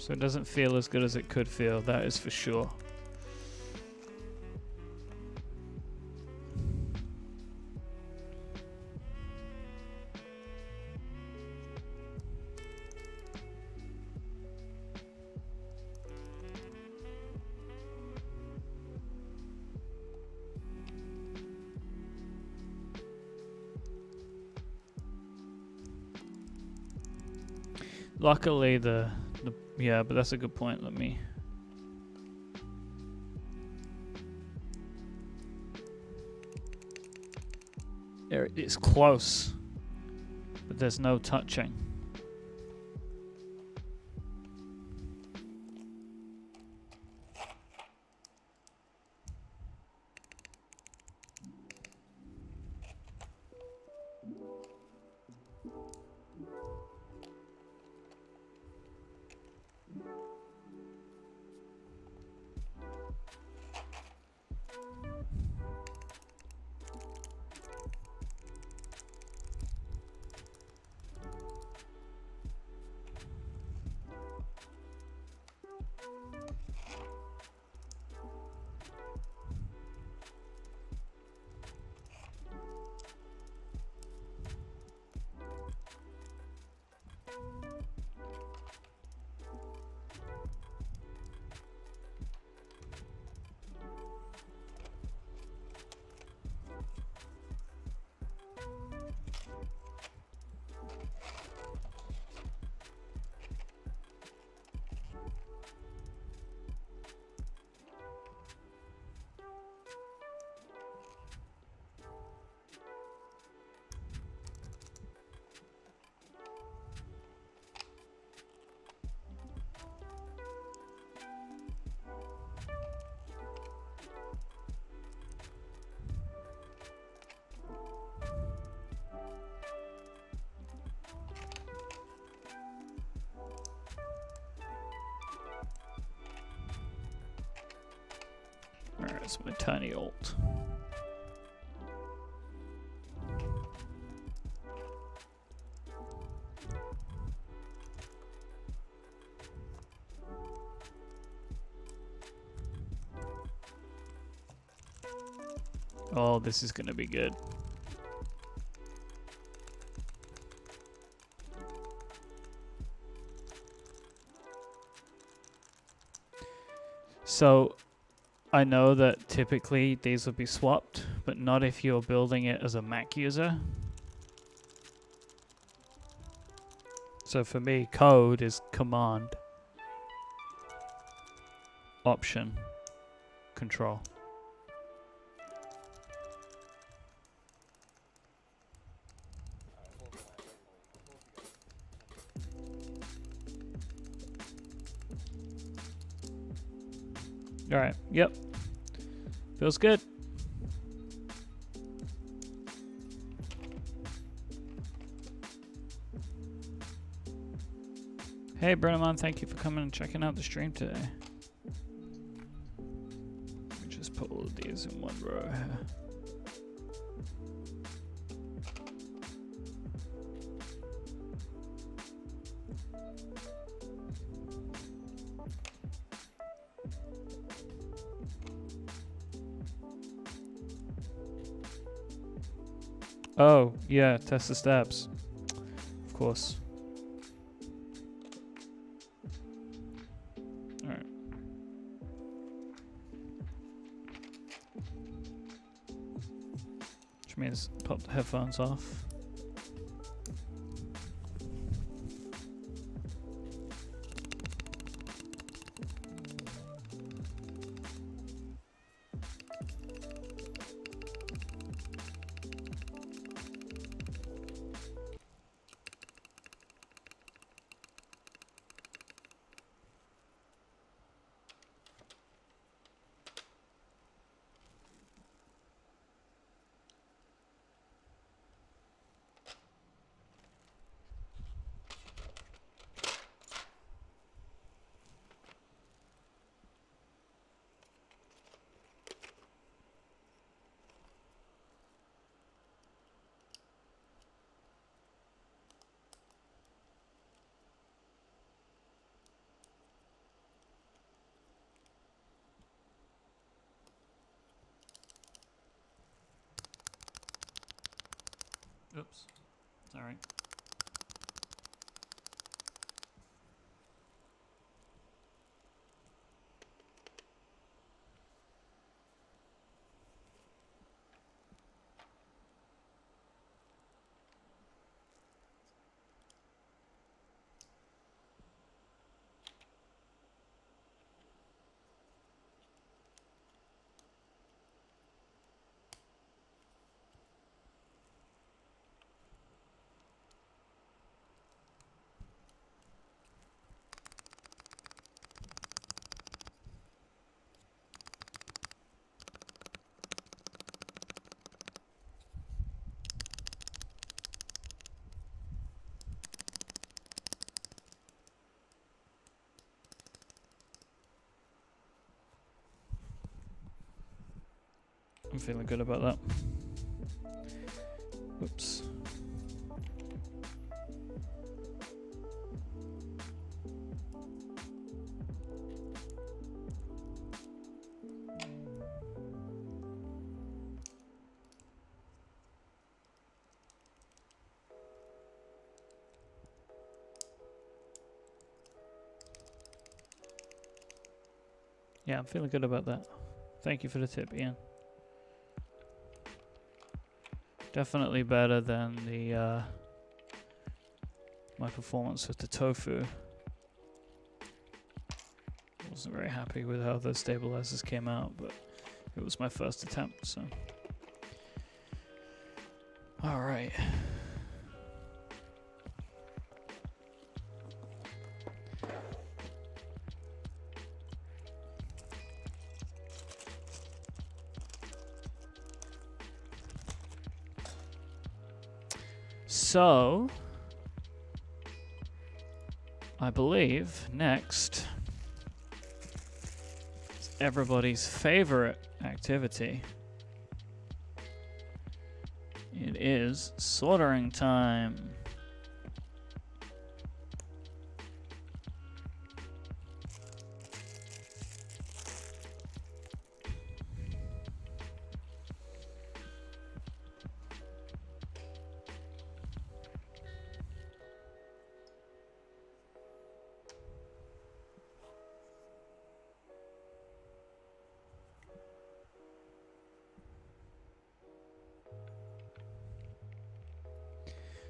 So it doesn't feel as good as it could feel, that is for sure. Luckily yeah, but that's a good point. Let me... There, it's close, but there's no touching. It's my tiny alt. Oh, this is gonna be good. So, I know that typically these will be swapped, but not if you're building it as a Mac user. So for me, code is Command, Option, Control. Alright, yep. Feels good. Hey Brenneman, thank you for coming and checking out the stream today. Let me just put all of these in one row here. Oh, yeah, test the stabs. Of course. Alright. Which means pop the headphones off. Oops. Sorry. I'm feeling good about that. Whoops. Yeah, I'm feeling good about that. Thank you for the tip, Ian. Definitely better than the my performance with the tofu. Wasn't very happy with how the stabilizers came out, but it was my first attempt, so. All right. So, I believe next is everybody's favorite activity. It is soldering time.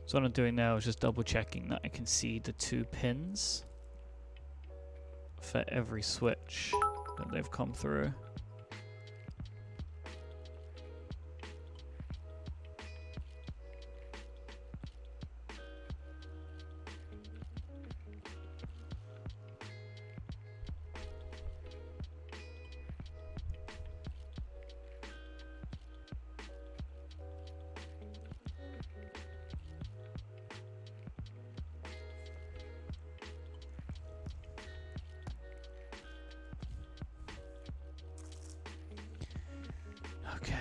So what I'm doing now is just double checking that I can see the 2 pins for every switch that they've come through. Okay.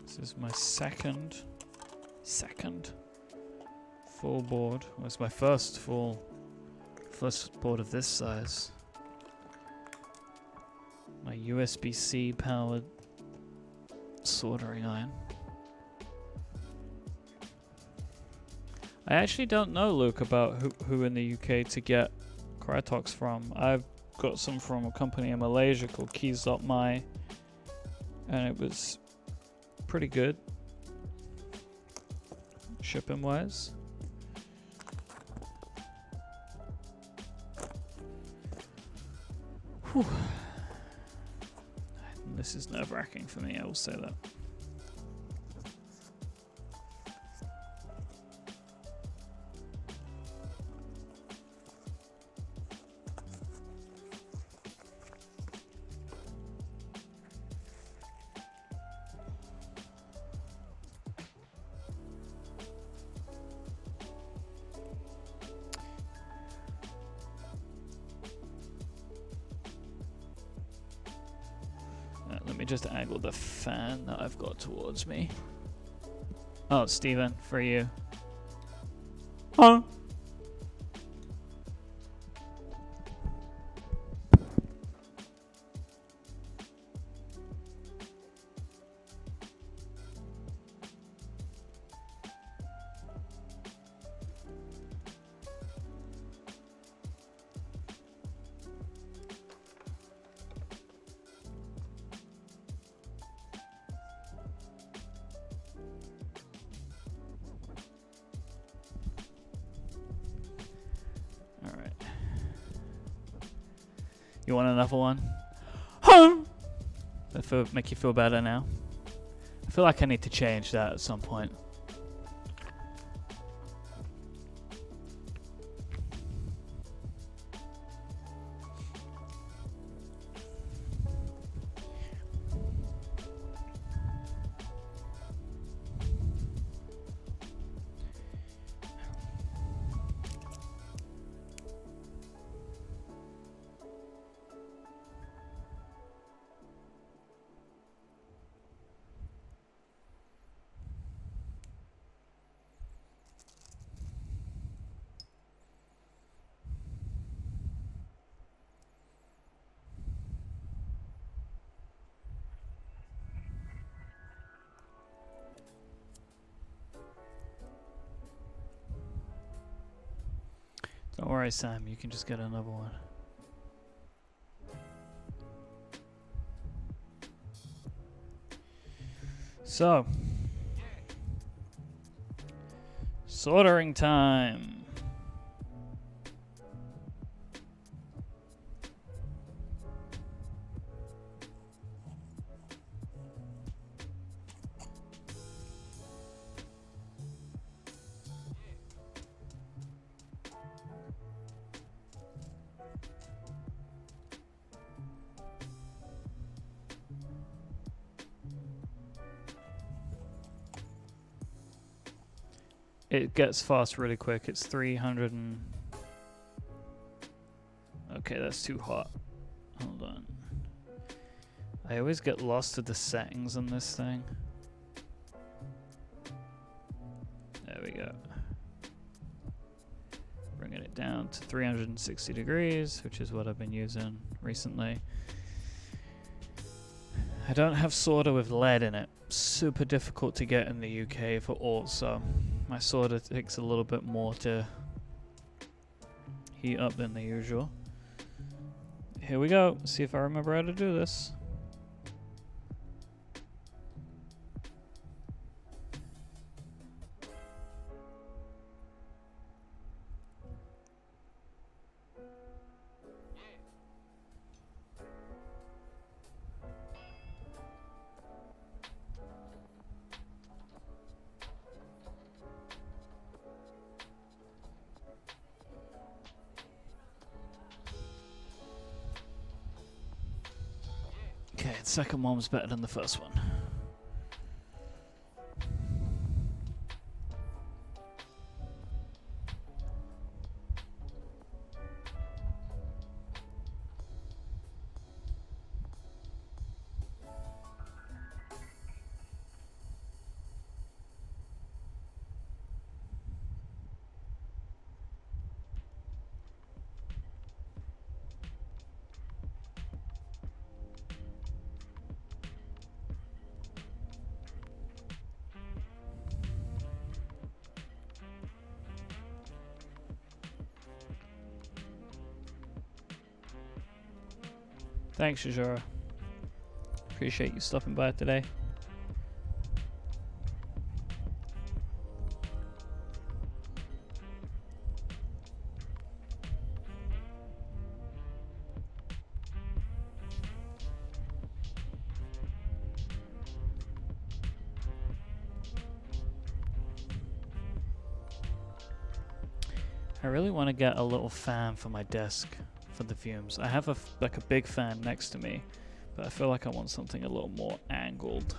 This is my second full board. Well, it's my first board of this size. My USB-C powered soldering iron. I actually don't know, Luke, about who in the UK to get Krytox from. I've got some from a company in Malaysia called Keys.my, and it was pretty good shipping wise. Whew. This is nerve-wracking for me, I will say that. Let me just angle the fan that I've got towards me. Oh, Steven, for you. Huh? You want another one? That make you feel better now? I feel like I need to change that at some point. Don't worry, Sam, you can just get another one. So, soldering time. It gets fast really quick. It's 300 and... Okay, that's too hot. Hold on. I always get lost with the settings on this thing. There we go. Bringing it down to 360 degrees, which is what I've been using recently. I don't have solder with lead in it. Super difficult to get in the UK for aught, so my solder takes a little bit more to heat up than the usual. Here we go. See if I remember how to do this. Okay, the second one was better than the first one. Thanks, Shajara. Appreciate you stopping by today. I really want to get a little fan for my desk for the fumes. I have a big fan next to me, but I feel like I want something a little more angled.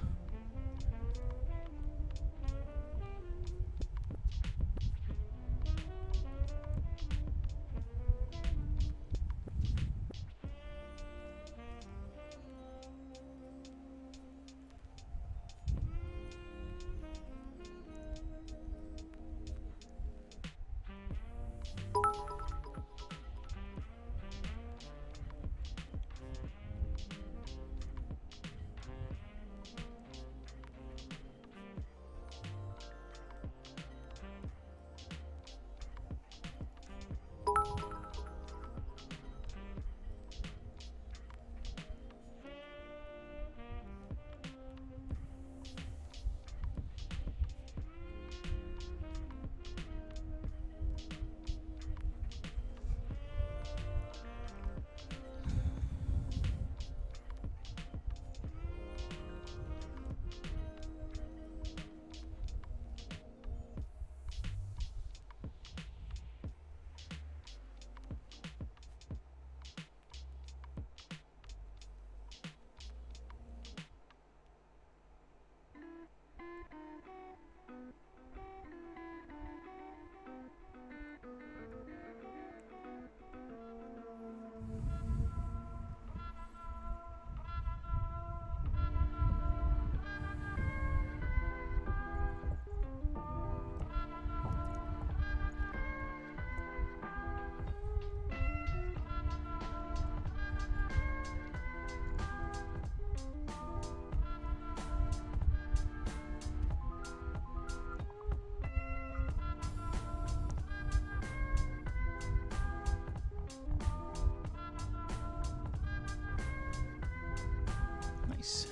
Nice.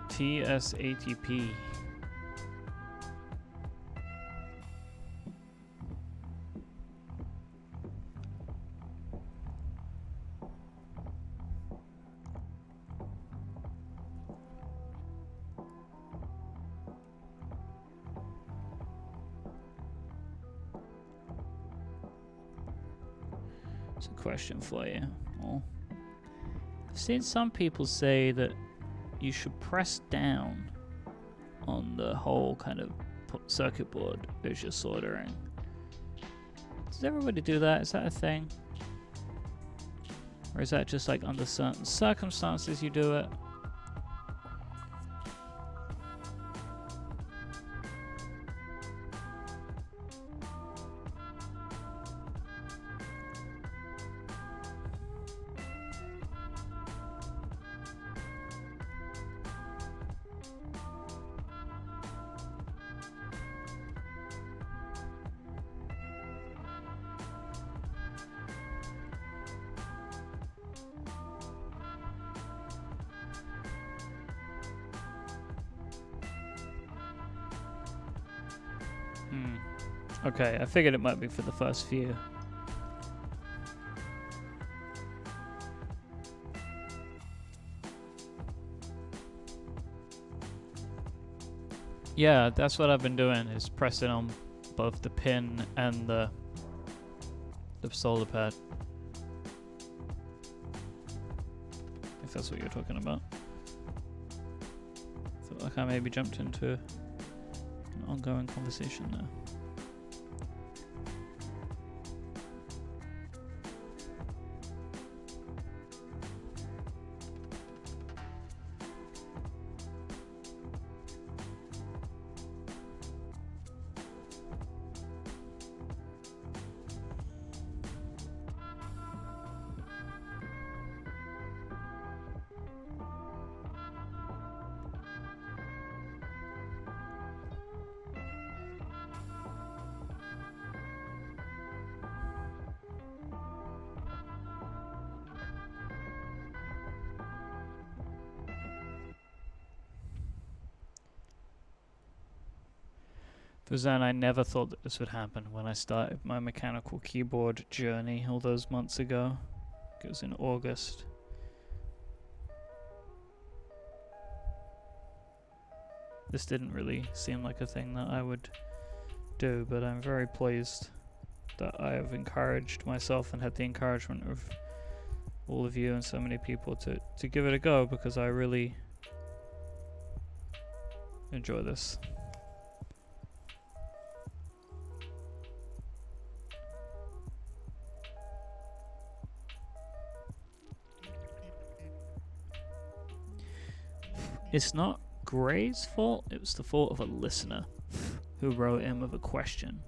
TSATP. It's a question for you. Well, I've seen some people say that you should press down on the whole kind of circuit board as you're soldering. Does everybody do that? Is that a thing? Or is that just like under certain circumstances you do it? Okay, I figured it might be for the first few. Yeah, that's what I've been doing, is pressing on both the pin and the solder pad. If that's what you're talking about. Felt like I maybe jumped into an ongoing conversation there. For Zan, I never thought that this would happen when I started my mechanical keyboard journey all those months ago. It was in August. This didn't really seem like a thing that I would do, but I'm very pleased that I have encouraged myself and had the encouragement of all of you and so many people to give it a go, because I really enjoy this. It's not Gray's fault, it was the fault of a listener who wrote in with a question.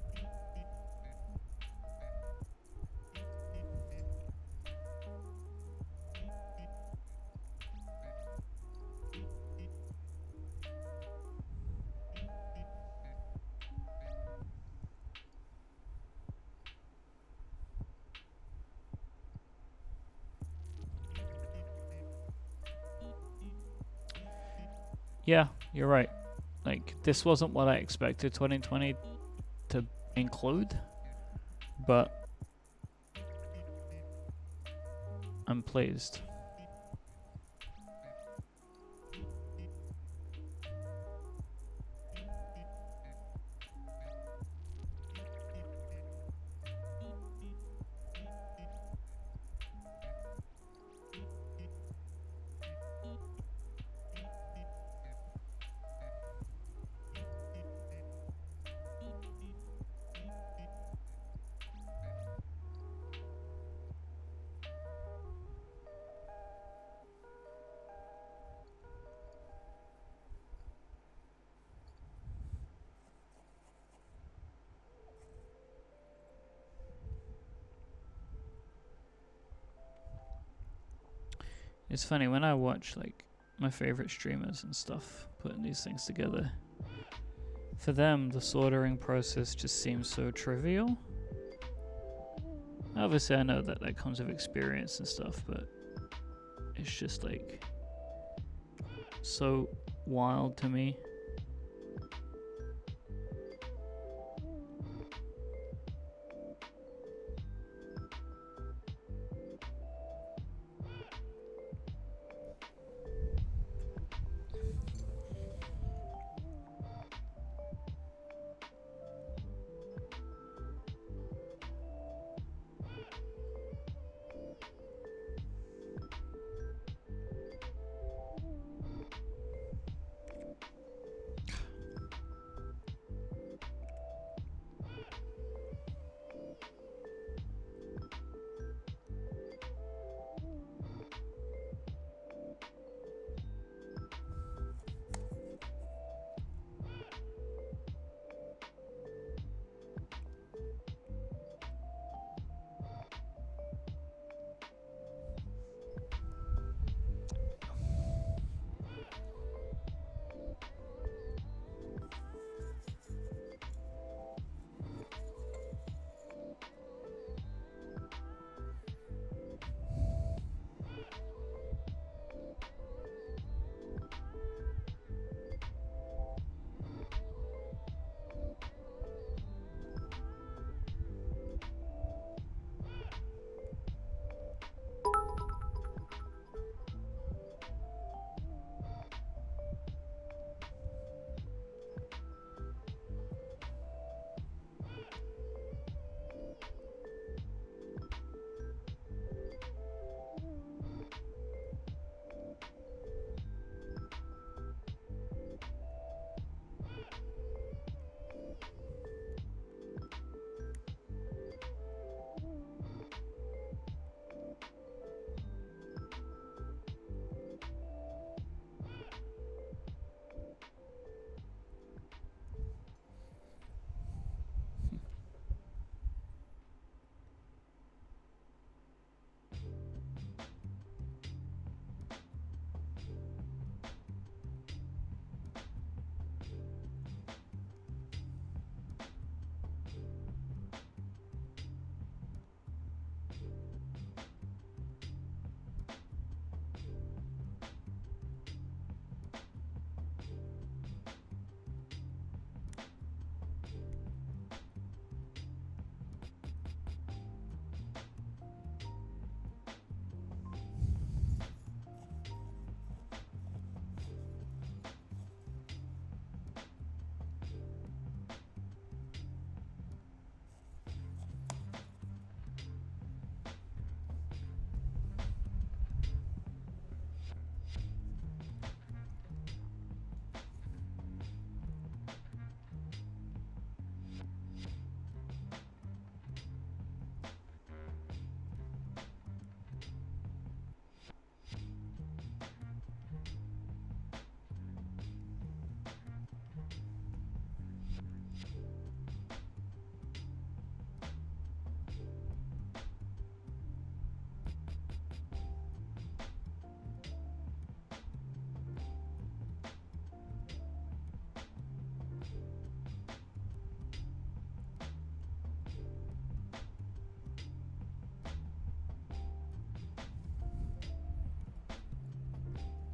Yeah, you're right. Like, this wasn't what I expected 2020 to include, but I'm pleased. It's funny, when I watch like my favorite streamers and stuff putting these things together, for them the soldering process just seems so trivial. Obviously I know that comes with experience and stuff, but it's just like so wild to me.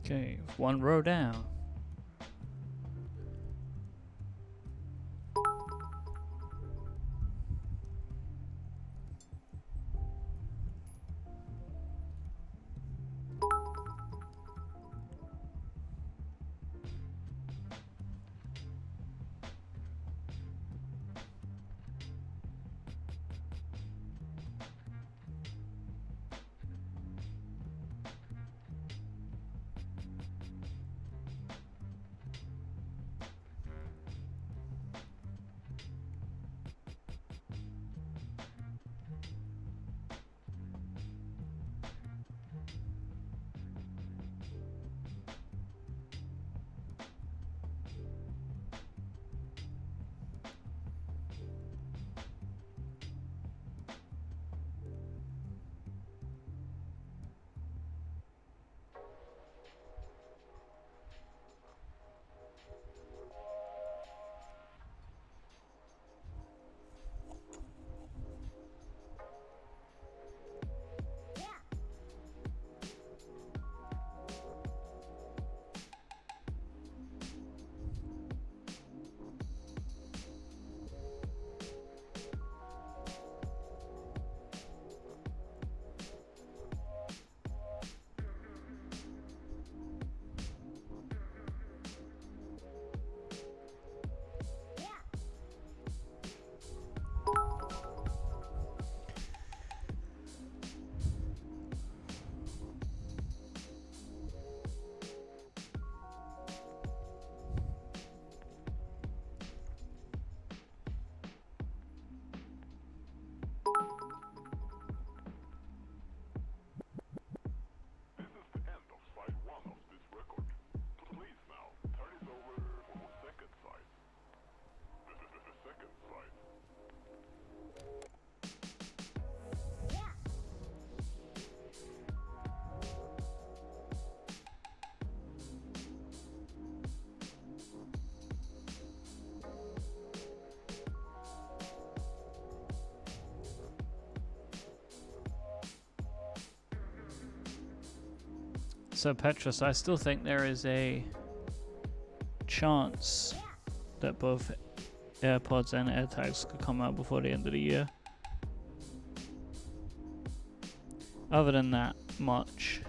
Okay, one row down. So Petrus, I still think there is a chance that both AirPods and AirTags could come out before the end of the year. Other than that much,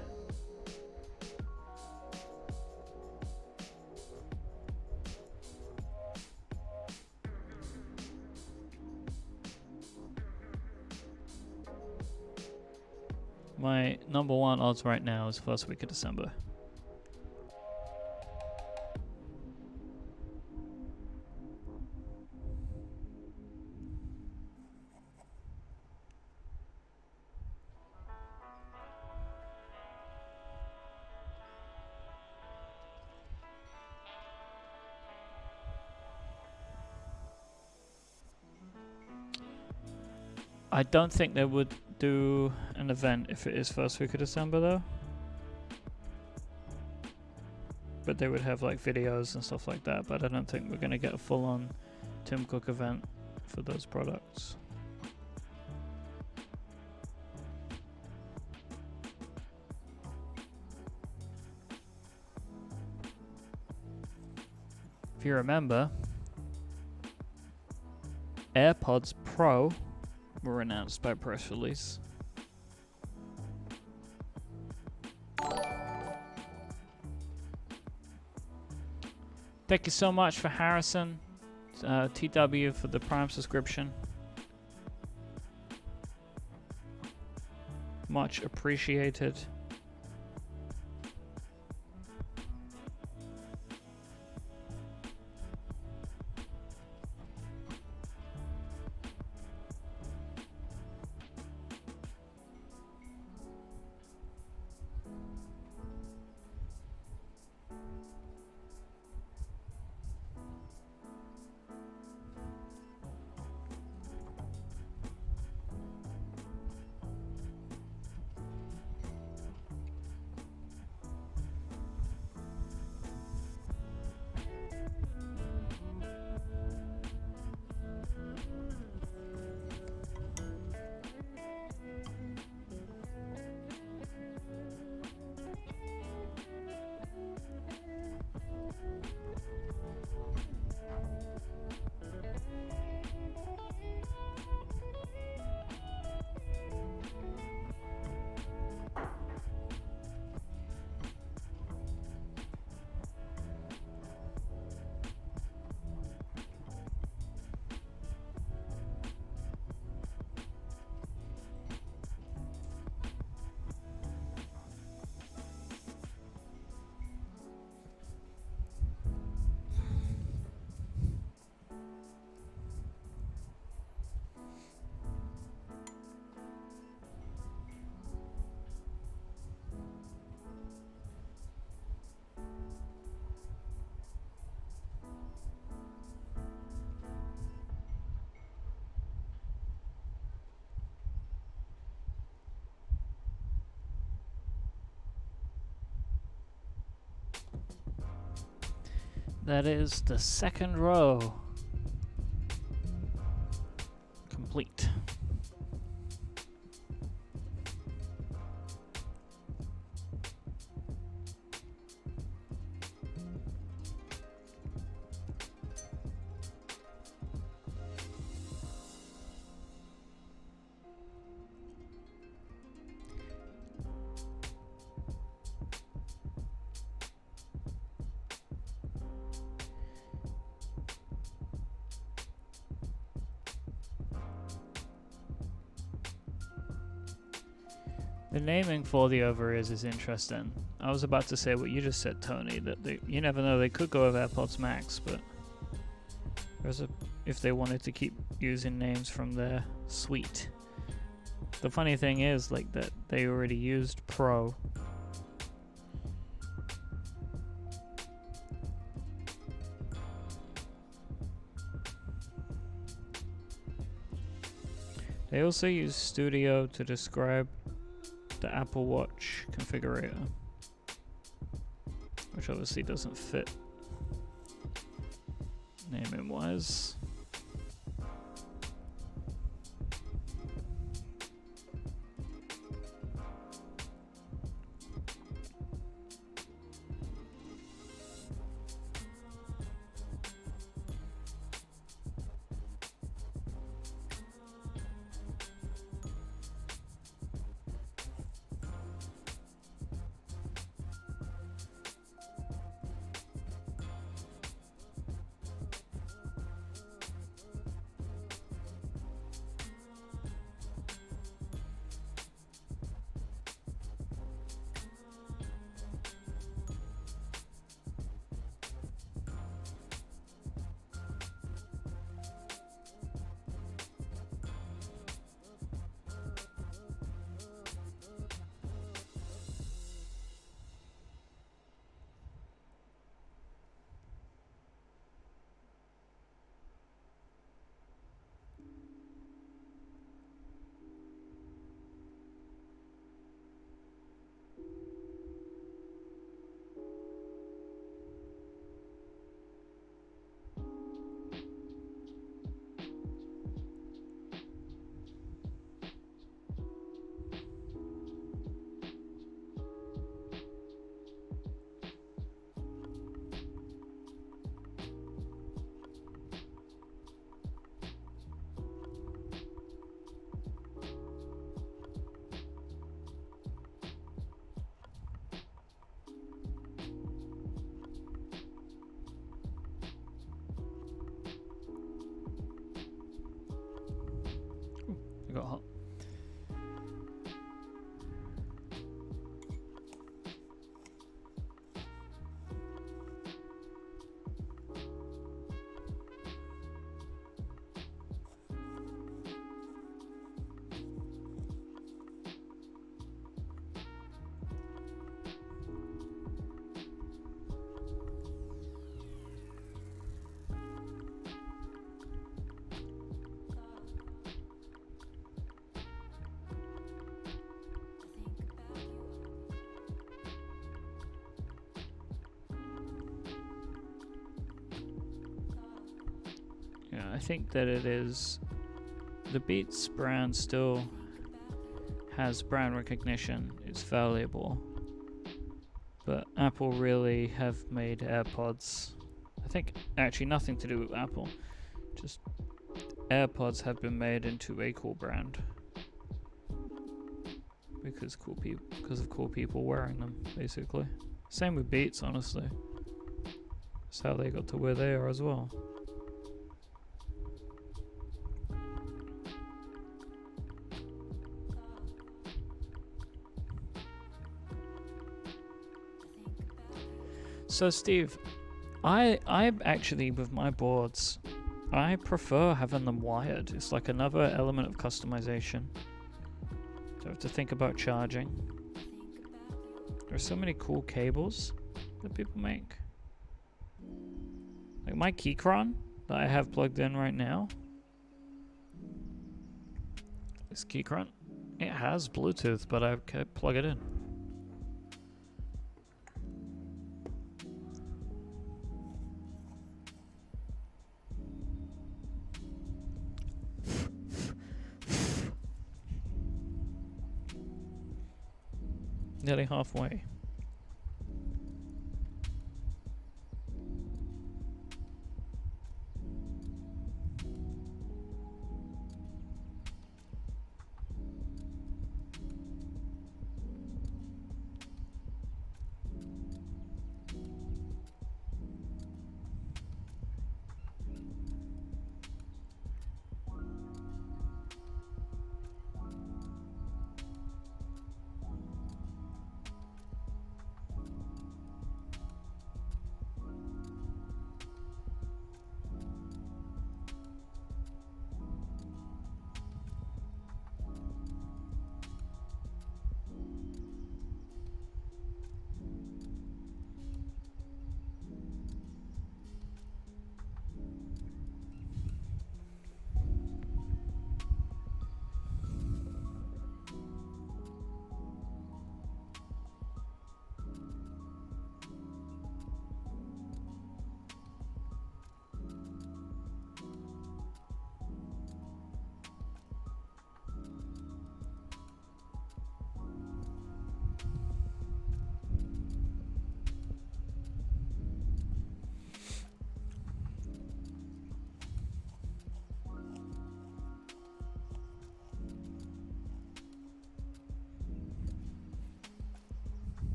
my number one odds right now is first week of December. I don't think they would do an event if it is first week of December though. But they would have like videos and stuff like that, but I don't think we're gonna get a full-on Tim Cook event for those products. If you remember, AirPods Pro were announced by press release. Thank you so much for Harrison, TW for the Prime subscription. Much appreciated. that is the second row complete. The naming for the over-ears is interesting. I was about to say what you just said, Tony, that you never know, they could go with AirPods Max, but if they wanted to keep using names from their suite. The funny thing is, like, that they already used Pro. They also use Studio to describe the Apple Watch configurator, which obviously doesn't fit naming wise. Got hot. Yeah, I think that it is. The Beats brand still has brand recognition. It's valuable. But Apple really have made AirPods. I think actually nothing to do with Apple. Just AirPods have been made into a cool brand. Because of cool people wearing them, basically. Same with Beats, honestly. That's how they got to where they are as well. So Steve, I actually, with my boards, I prefer having them wired. It's like another element of customization. Don't have to think about charging. There's so many cool cables that people make. Like my Keychron that I have plugged in right now. This Keychron, it has Bluetooth, but I can't plug it in. Nearly halfway.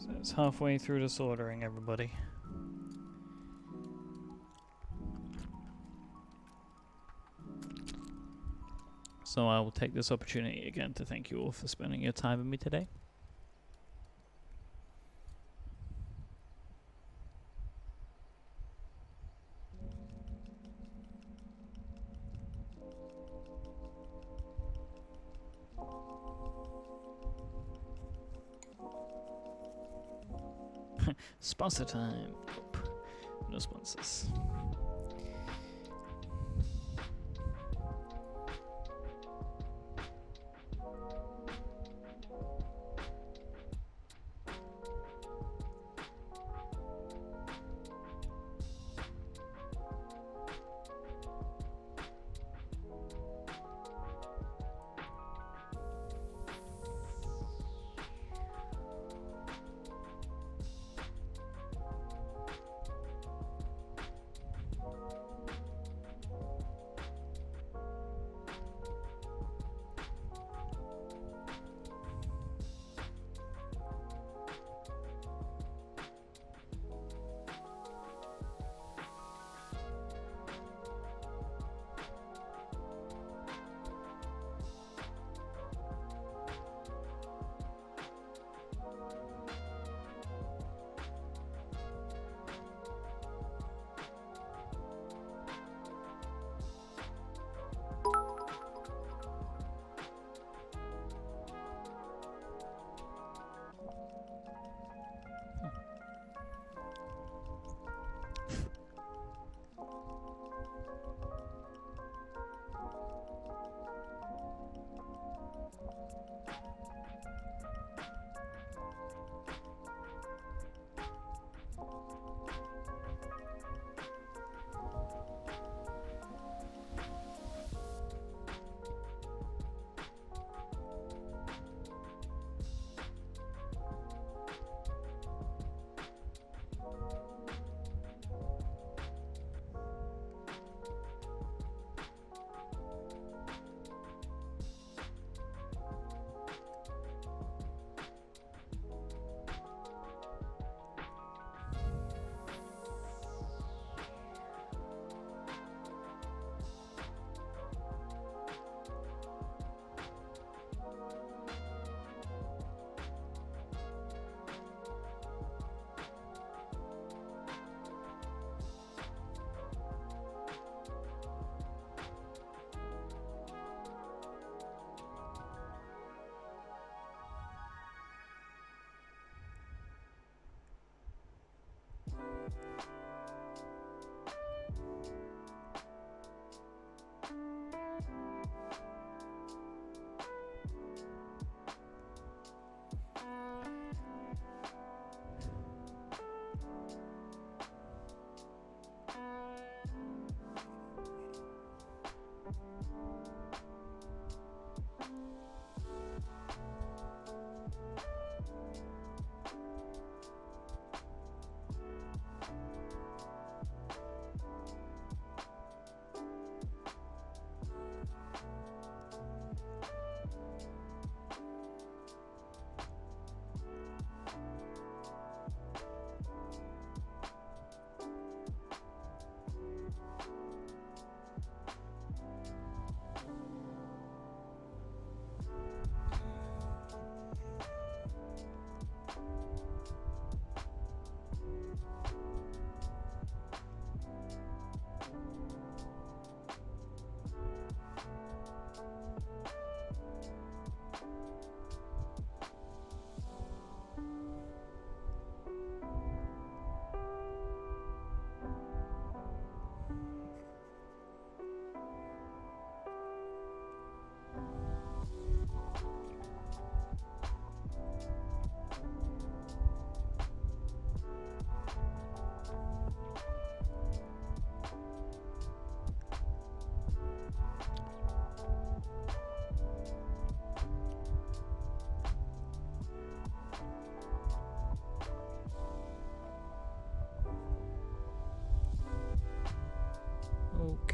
So it's halfway through the soldering, everybody. So I will take this opportunity again to thank you all for spending your time with me today. Sponsor time. Nope. No sponsors.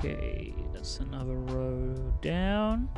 Okay, that's another row down.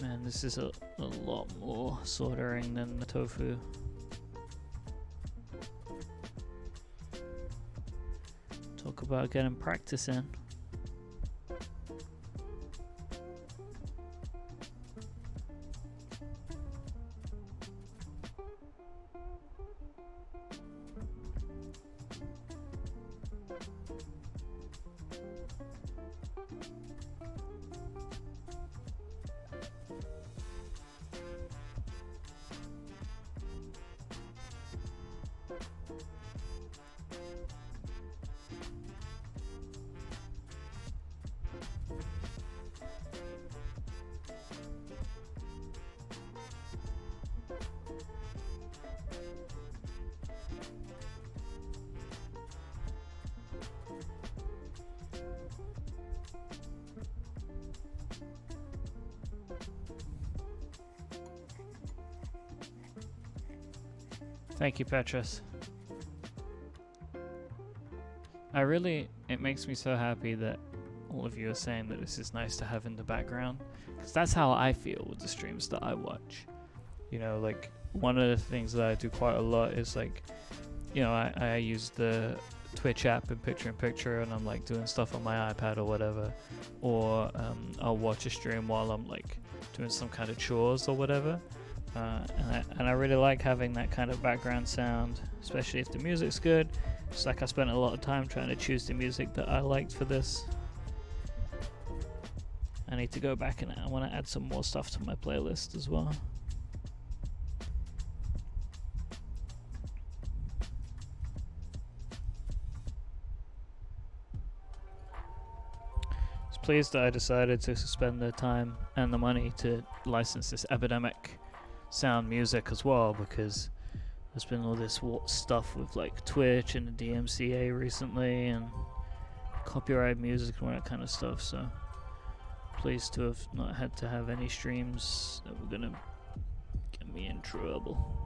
Man, this is a lot more soldering than the tofu. Talk about getting practice in. Thank you, Petrus. It makes me so happy that all of you are saying that this is nice to have in the background, because that's how I feel with the streams that I watch. You know, like, one of the things that I do quite a lot is, like, you know, I use the Twitch app in picture and I'm like doing stuff on my iPad or whatever, or I'll watch a stream while I'm like doing some kind of chores or whatever. And I really like having that kind of background sound, especially if the music's good. It's like I spent a lot of time trying to choose the music that I liked for this. I need to go back and I want to add some more stuff to my playlist as well. I was pleased that I decided to spend the time and the money to license this Epidemic sound music as well, because there's been all this stuff with like Twitch and the DMCA recently and copyright music and all that kind of stuff, so pleased to have not had to have any streams that were gonna get me in trouble.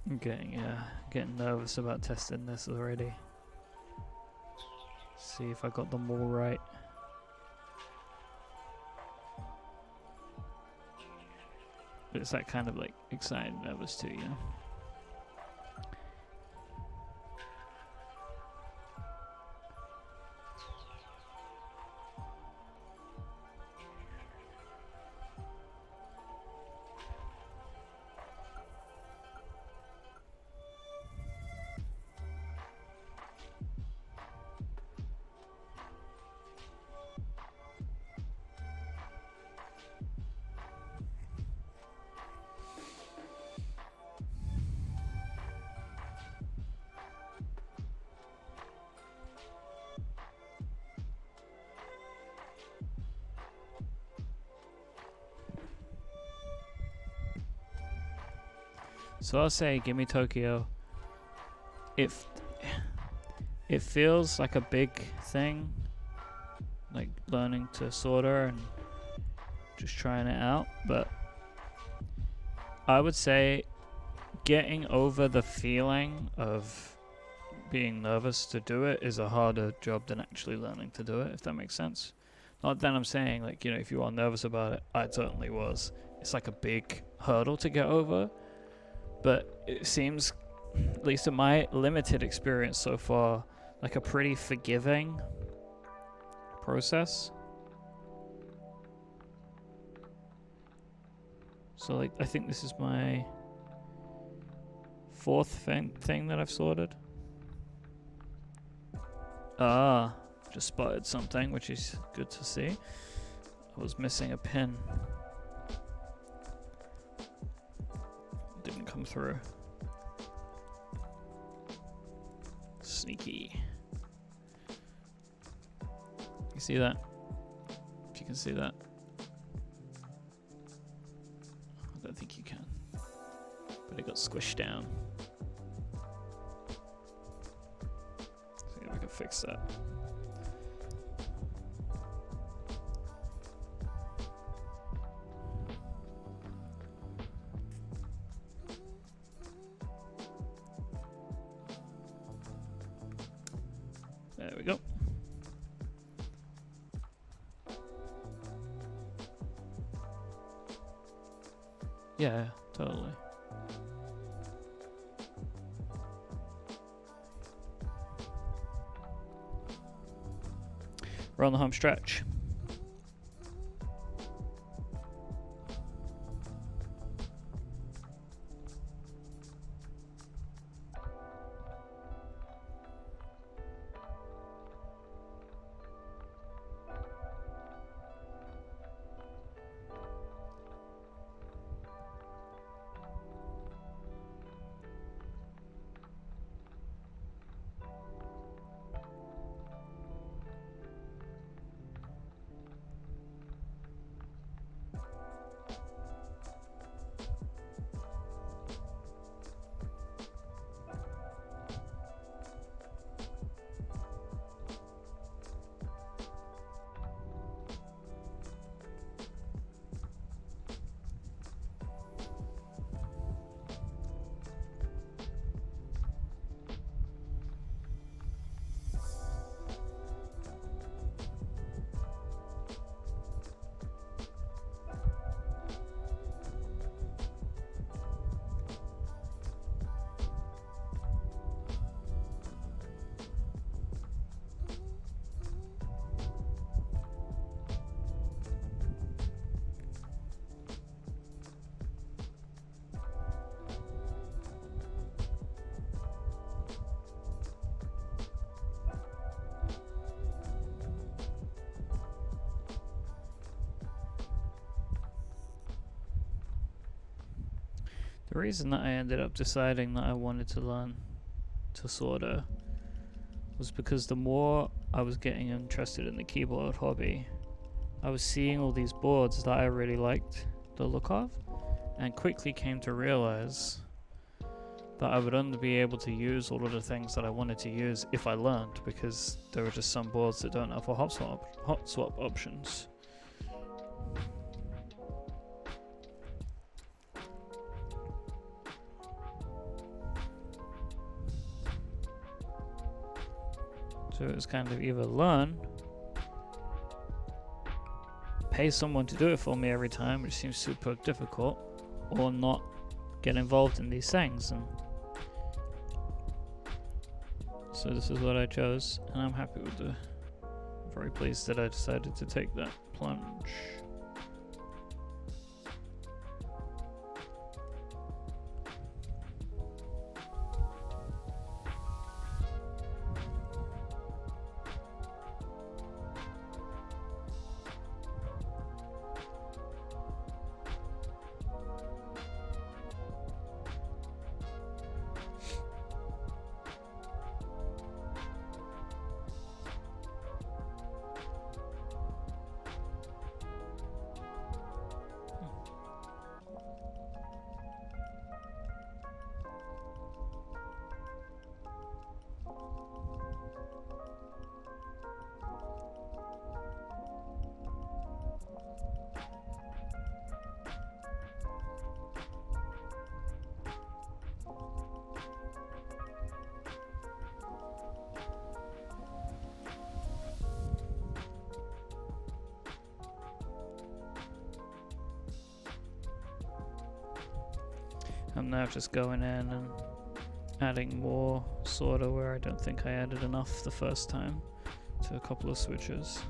I'm getting nervous about testing this already. See if I got them all right. But it's that kind of like excited nervous too, you know? So I'll say Gimme Tokyo. It feels like a big thing, like learning to solder and just trying it out, but I would say getting over the feeling of being nervous to do it is a harder job than actually learning to do it, if that makes sense. Not that I'm saying, like, you know, if you are nervous about it, I certainly was. It's like a big hurdle to get over, but it seems, at least in my limited experience so far, like a pretty forgiving process. So, like, I think this is my 4th thing that I've sorted. Just spotted something, which is good to see. I was missing a pin. Didn't come through. Sneaky. You see that? If you can see that. I don't think you can. But it got squished down. See if we can fix that. There we go. Yeah, totally. We're on the home stretch. The reason that I ended up deciding that I wanted to learn to solder was because the more I was getting interested in the keyboard hobby, I was seeing all these boards that I really liked the look of, and quickly came to realize that I would only be able to use all of the things that I wanted to use if I learned, because there are just some boards that don't offer hot swap options. So it was kind of either learn, pay someone to do it for me every time, which seems super difficult, or not get involved in these things. And so this is what I chose, and I'm happy with it. I'm very pleased that I decided to take that plunge. I'm now just going in and adding more solder where I don't think I added enough the first time to a couple of switches.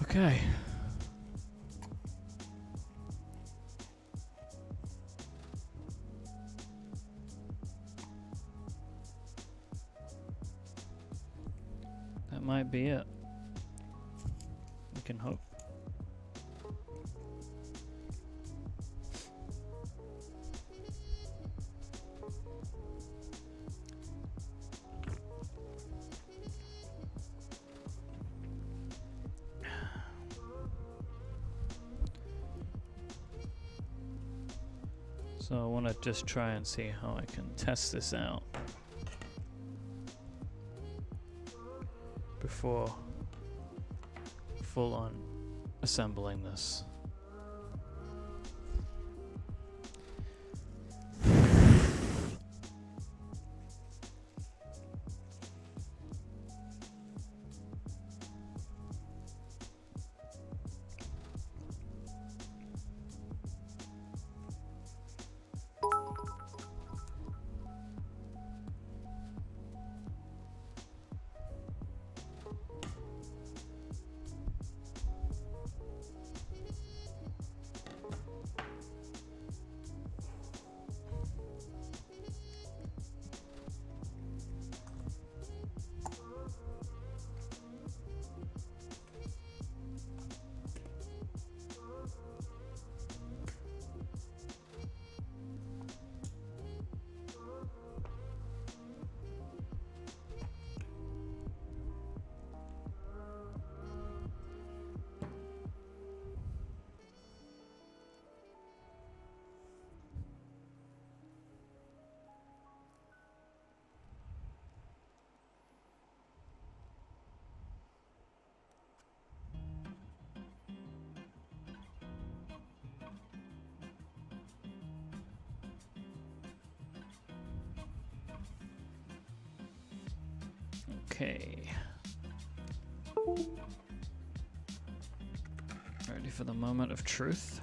Okay. That might be it. We can hope. So I want to just try and see how I can test this out before full on assembling this. Okay. Ready for the moment of truth?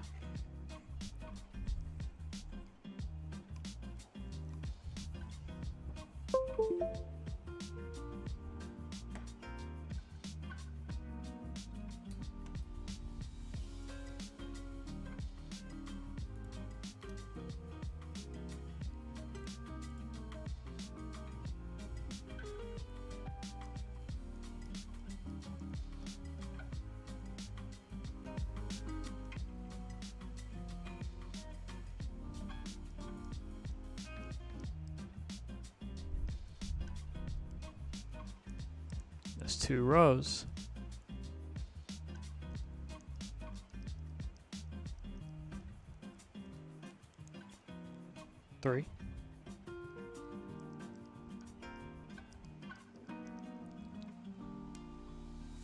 There's 2 rows. 3.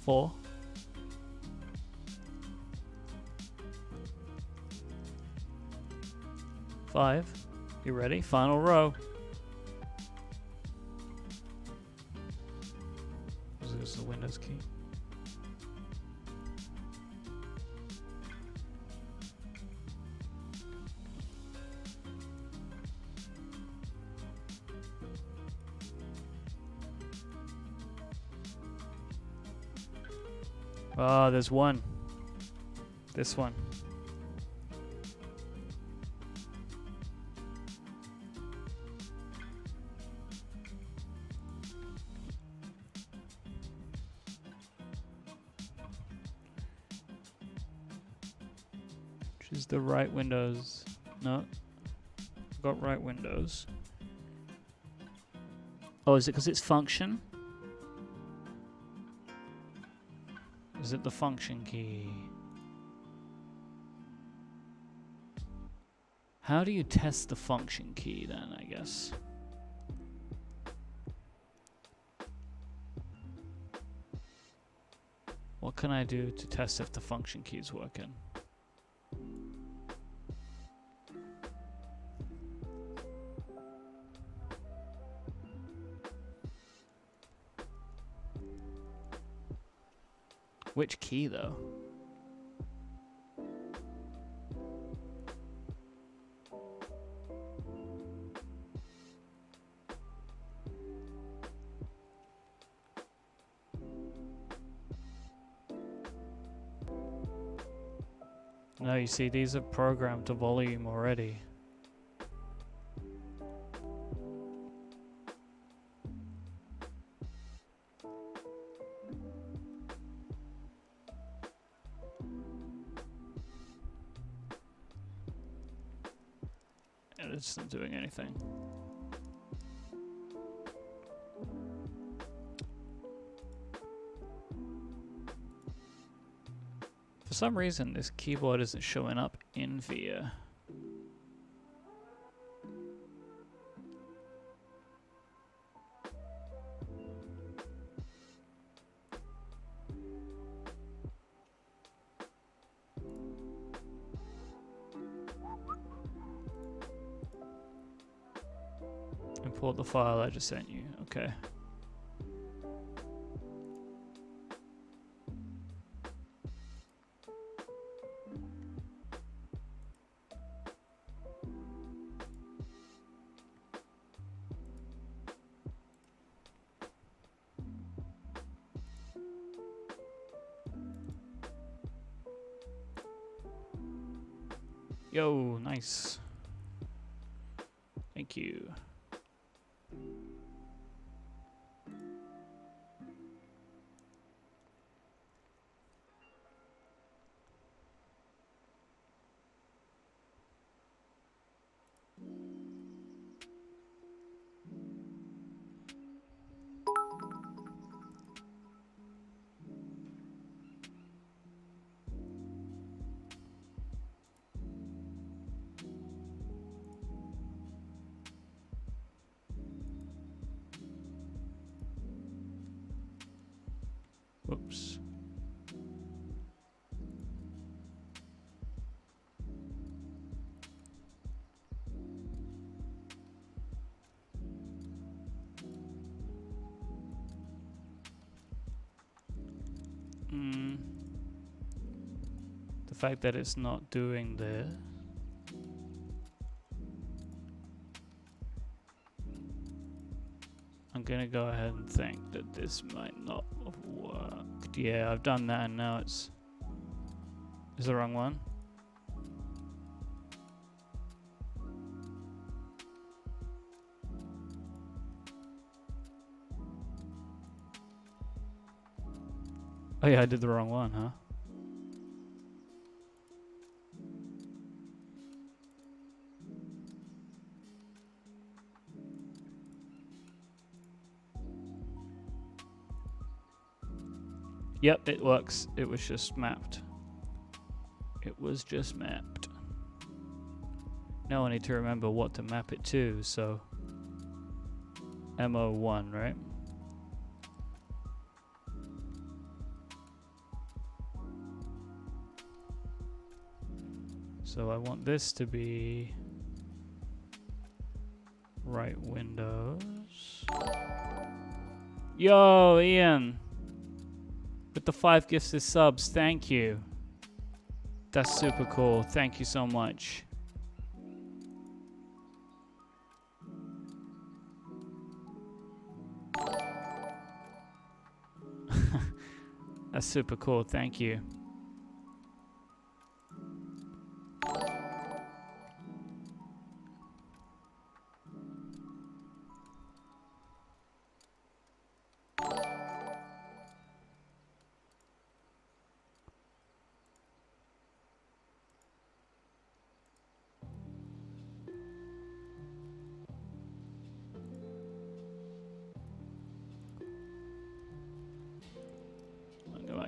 4. Five. You ready? Final row. This is the Windows key. Oh, there's one. This one. Which is the right Windows. No. I've got right Windows. Oh, is it because it's function? Is it the function key? How do you test the function key then, I guess? What can I do to test if the function key is working? Which key though? No, you see, these are programmed to volume already. It's not doing anything. For some reason, this keyboard isn't showing up in VIA. Import the file I just sent you. Okay. Yo, nice. Thank you. Whoops. The fact that it's not doing this. I'm gonna go ahead and think that this might not have worked. Yeah, I've done that and now it's the wrong one. Oh yeah, I did the wrong one, huh? Yep, it works. It was just mapped. It was just mapped. Now I need to remember what to map it to, so MO1, right? So I want this to be right windows. Yo, Ian. With the 5 gifts as subs, thank you. That's super cool. Thank you so much. That's super cool. Thank you.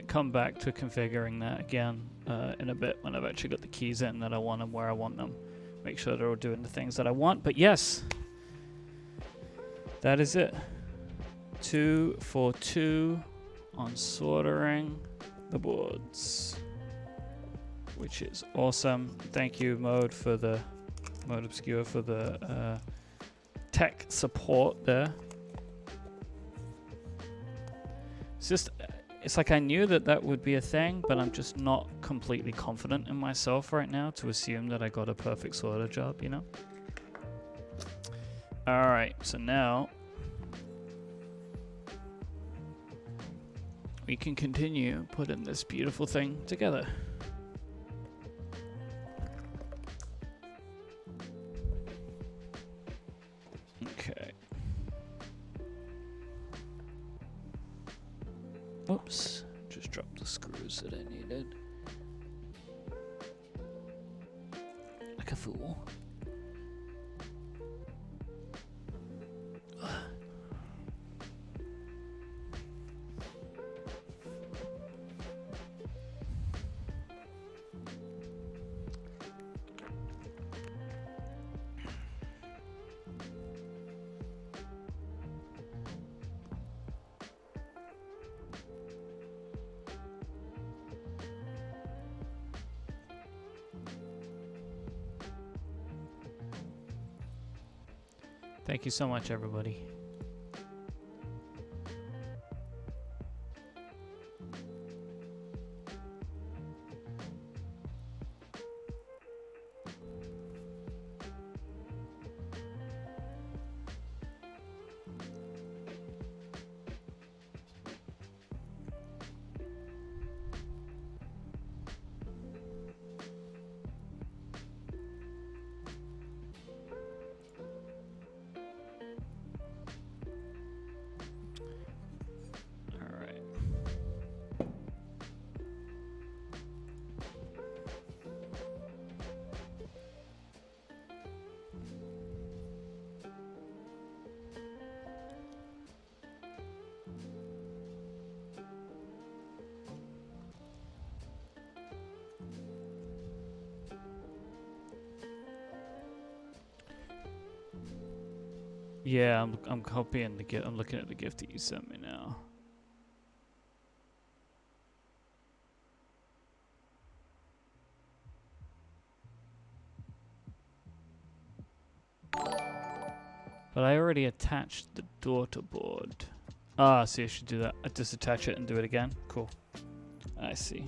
Come back to configuring that again in a bit when I've actually got the keys in that I want and where I want them. Make sure they're all doing the things that I want. But yes, that is it. 2 for 2 on soldering the boards, which is awesome. Thank you, Mode Obscure for the tech support there. It's like I knew that would be a thing, but I'm just not completely confident in myself right now to assume that I got a perfect sorter job, you know? Alright, so now we can continue putting this beautiful thing together. Okay. Oops, just dropped the screws that I needed. Like a fool. Thank you so much, everybody. Yeah, I'm copying the gift. I'm looking at the gift that you sent me now. But I already attached the daughter board. Ah, see, I should do that. I just attach it and do it again. Cool. I see.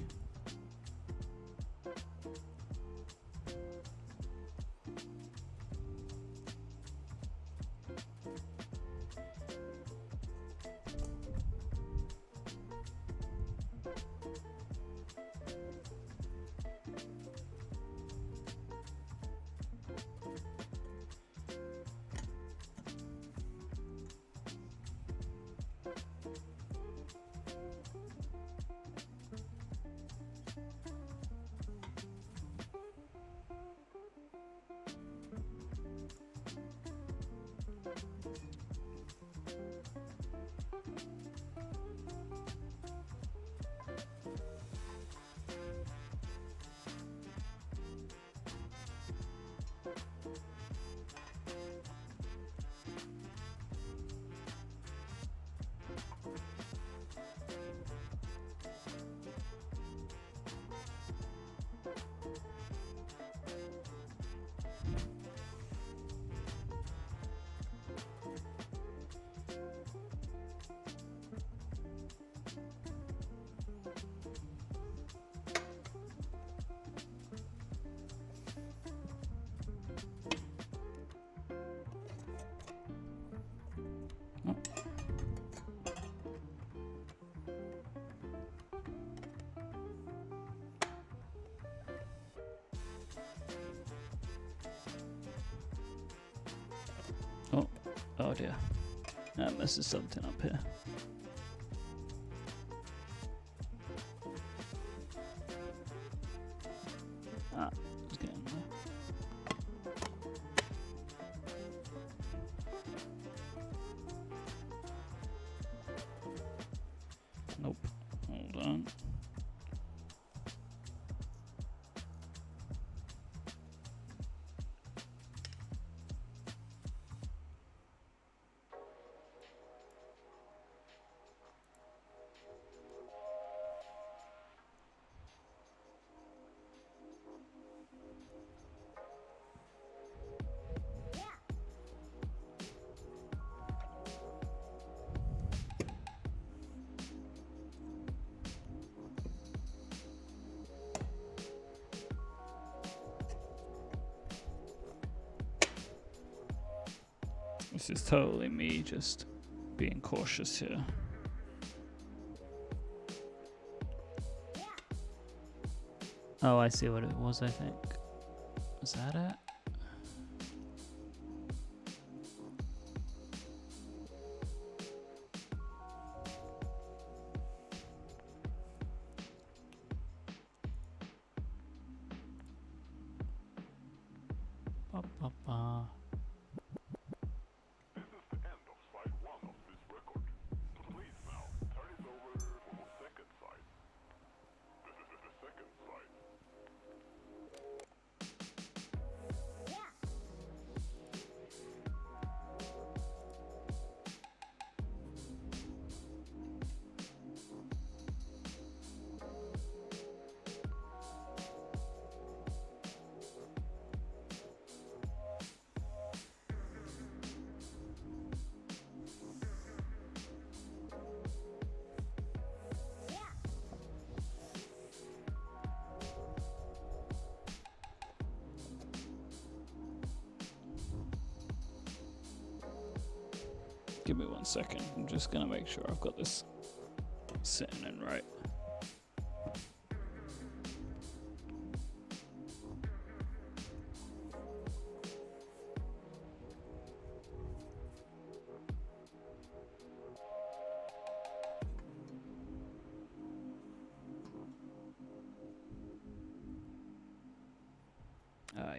Oh dear. That messes something up here. Ah, it's getting there. Nope. Hold on. This is totally me just being cautious here. Oh, I see what it was, I think. Was that it? Ba, ba, ba. Give me 1 second. I'm just gonna make sure I've got this sitting in right.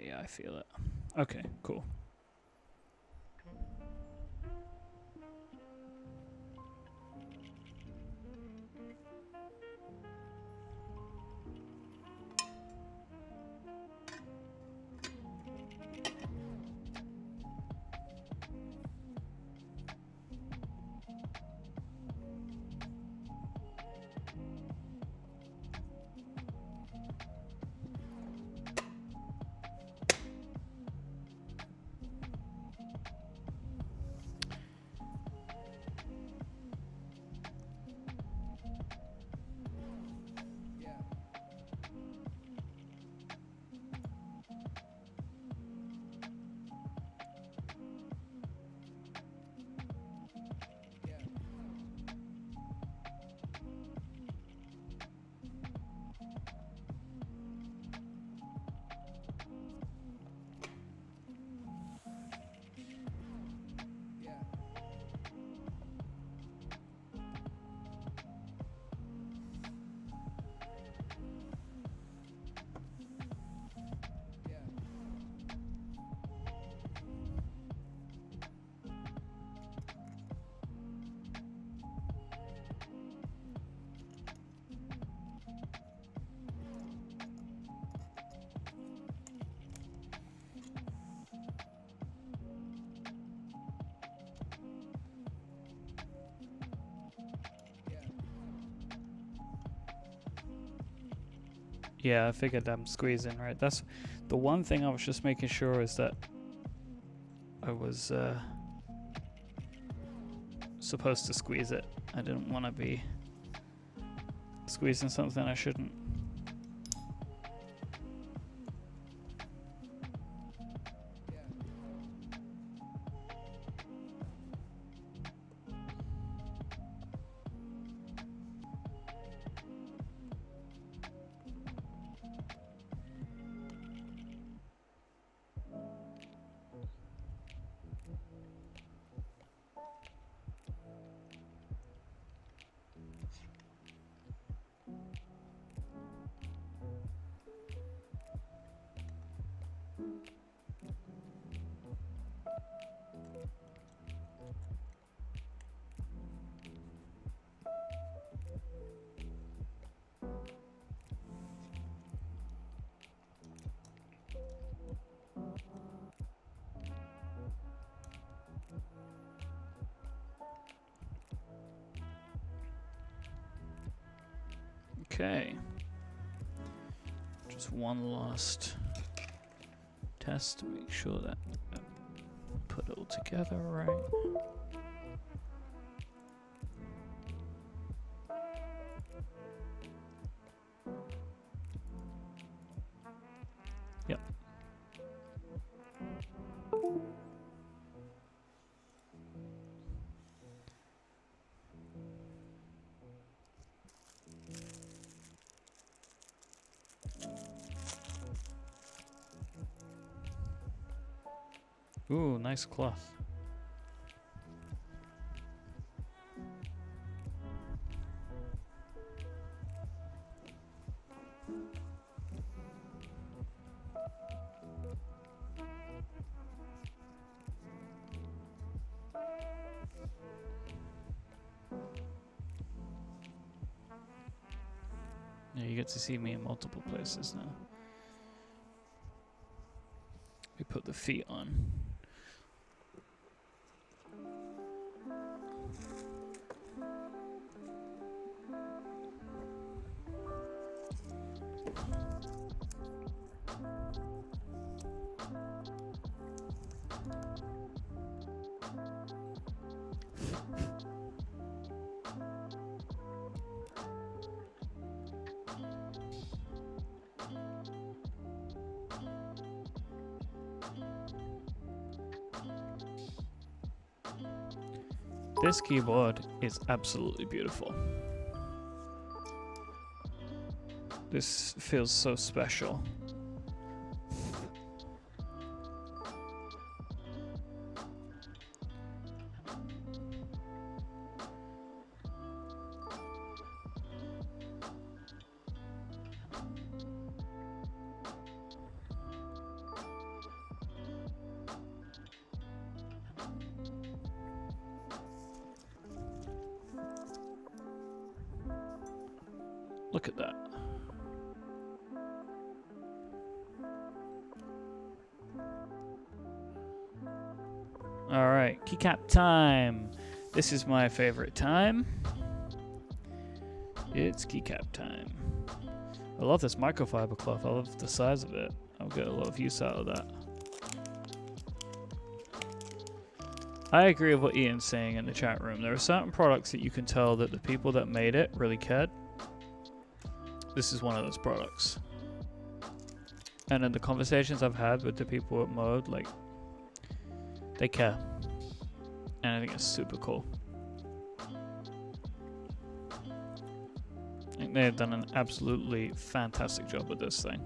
Yeah, I feel it. Okay, cool. Yeah, I figured I'm squeezing, right? That's the one thing I was just making sure is that I was supposed to squeeze it. I didn't want to be squeezing something I shouldn't. Okay. Just one last test to make sure that I put it all together right. Yep. Ooh, nice cloth. Yeah, you get to see me in multiple places now. We put the feet on. This keyboard is absolutely beautiful. This feels so special. Look at that. All right, keycap time. This is my favorite time. It's keycap time. I love this microfiber cloth. I love the size of it. I'll get a lot of use out of that. I agree with what Ian's saying in the chat room. There are certain products that you can tell that the people that made it really cared. This is one of those products. And in the conversations I've had with the people at Mode, like, they care. And I think it's super cool. I think they have done an absolutely fantastic job with this thing.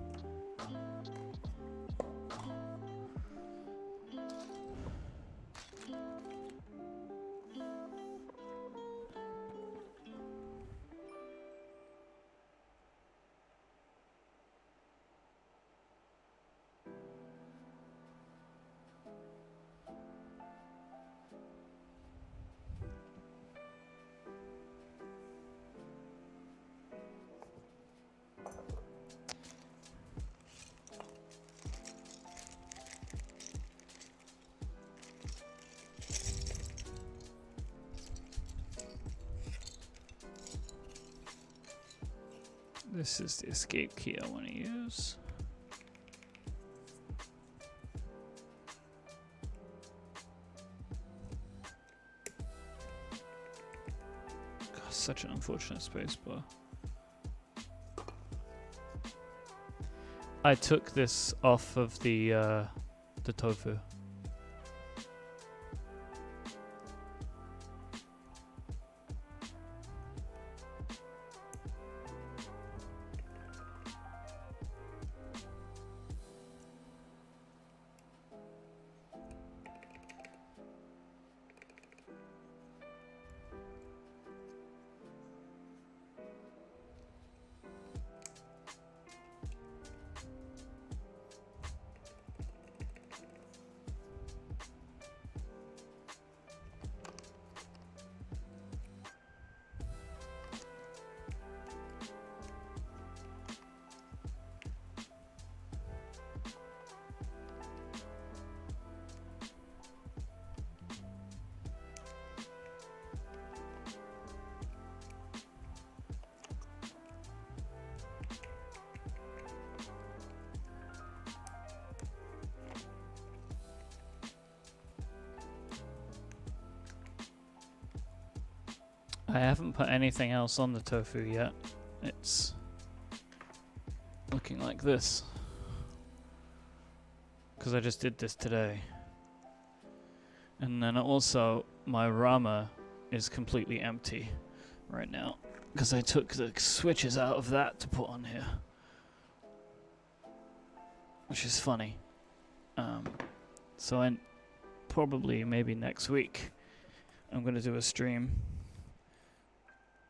This is the escape key I want to use. God, such an unfortunate spacebar. I took this off of the tofu. I haven't put anything else on the tofu yet. It's looking like this. Because I just did this today. And then also, my Rama is completely empty right now. Because I took the switches out of that to put on here. Which is funny. So probably maybe next week I'm going to do a stream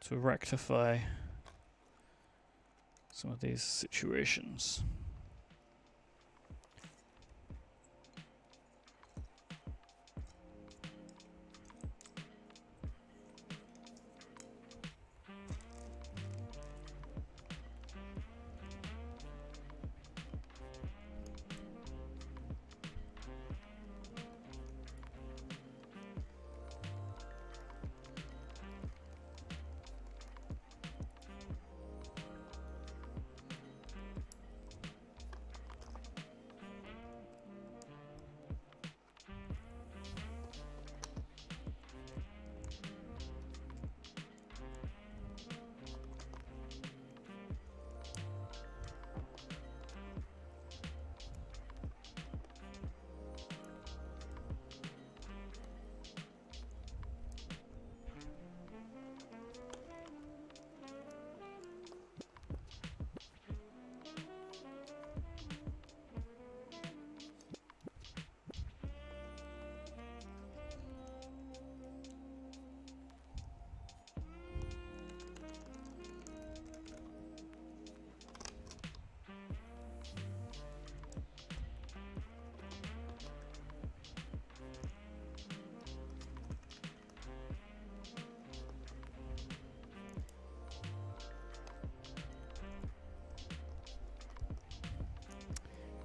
to rectify some of these situations.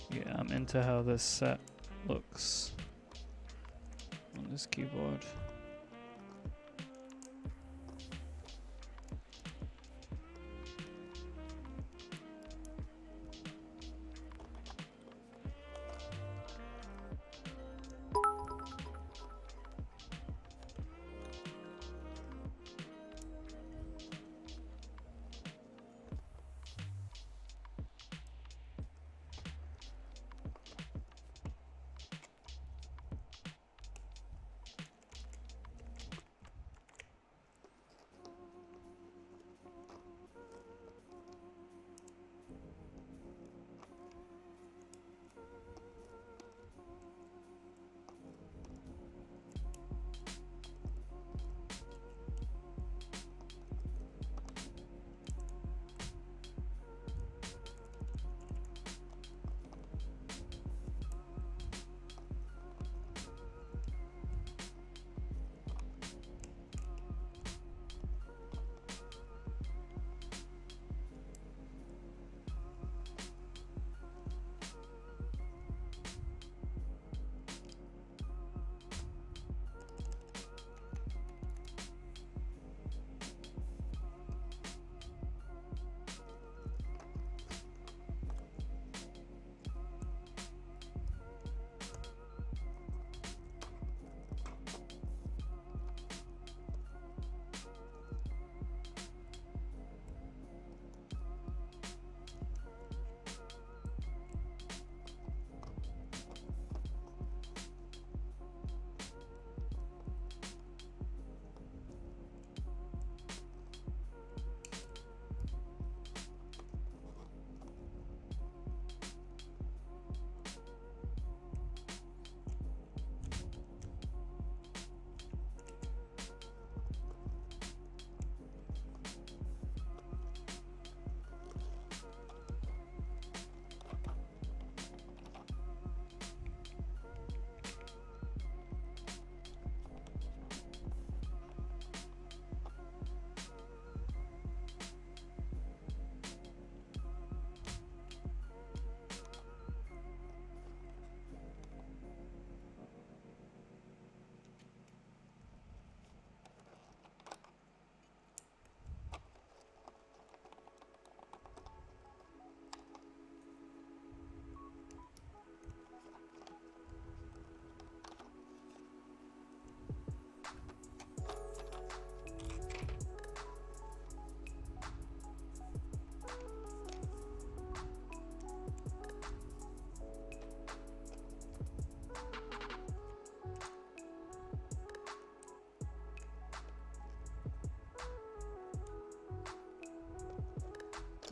Yeah, I'm into how this set looks on this keyboard.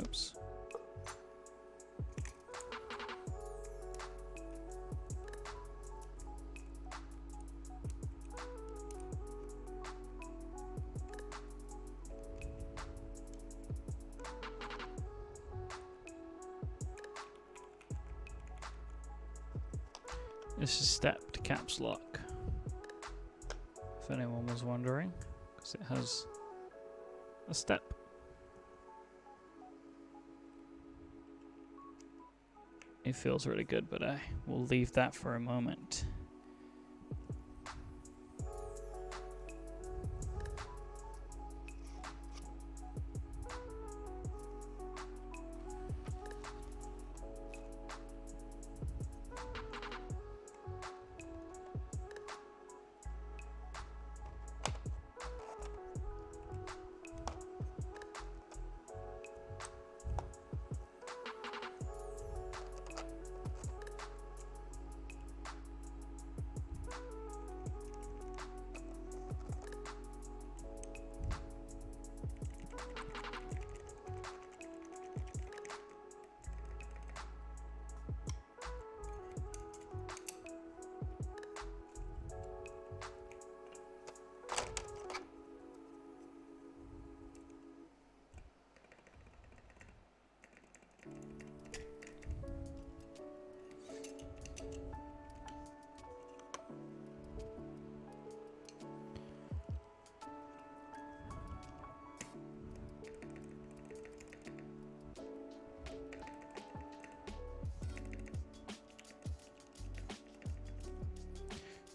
Oops. This is stepped caps lock, if anyone was wondering, because it has a step. It feels really good, but I will leave that for a moment.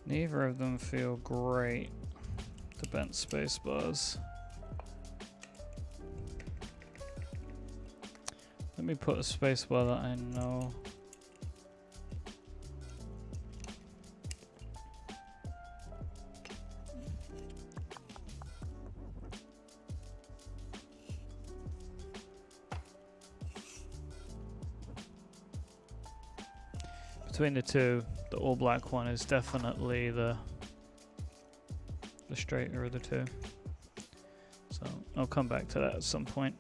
Neither of them feel great, the bent space bars. Let me put a space bar that I know. Between the two, the all black one is definitely the straighter of the two. So I'll come back to that at some point.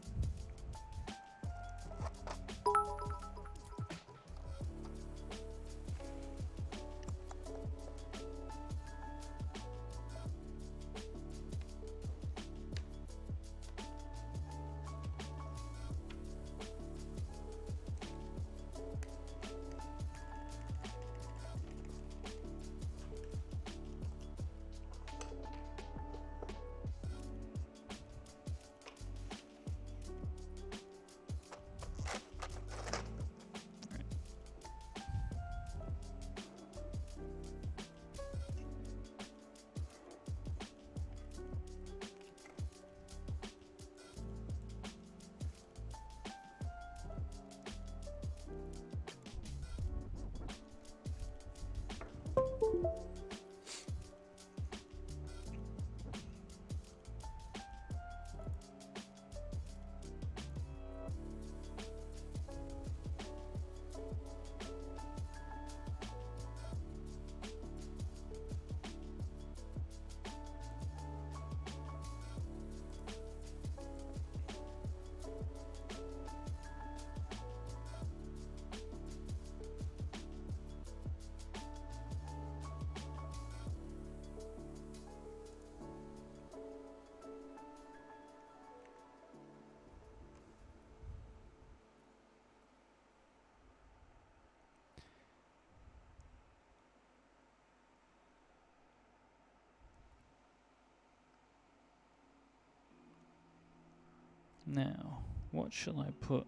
Now, what shall I put?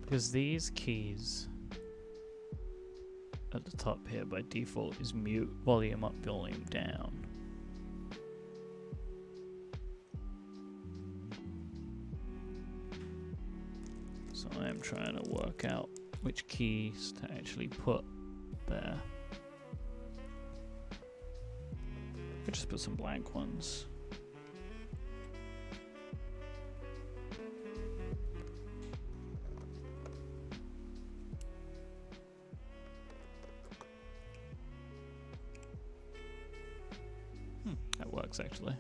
Because these keys at the top here by default is mute, volume up, volume down. So I am trying to work out which keys to actually put there. I could just put some blank ones. works actually.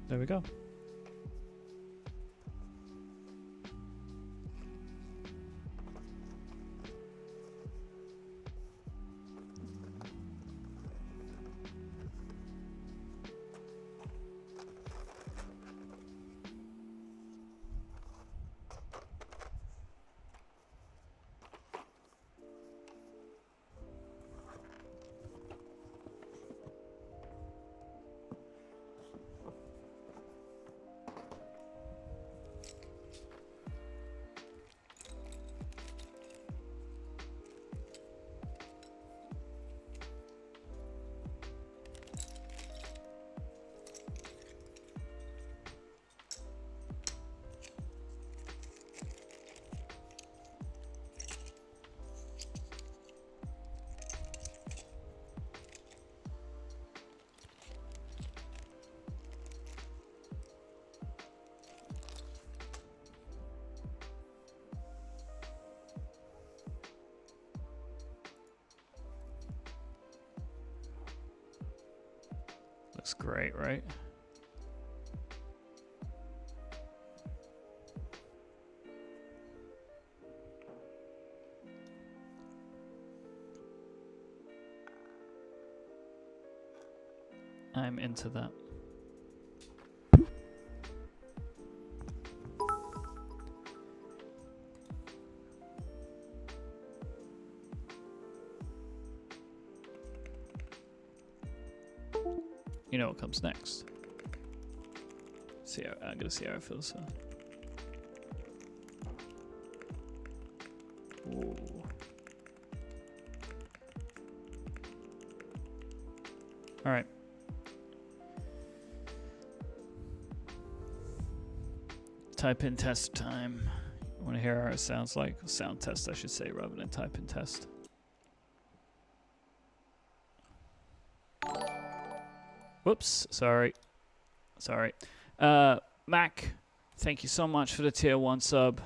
There we go. Looks great, right? I'm into that. You know what comes next. See how, I'm gonna see how it feels. So. Ooh. All right. Type in test time. You want to hear how it sounds like? Sound test, I should say, rather than type in test. Whoops, sorry. Mac, thank you so much for the tier 1 sub.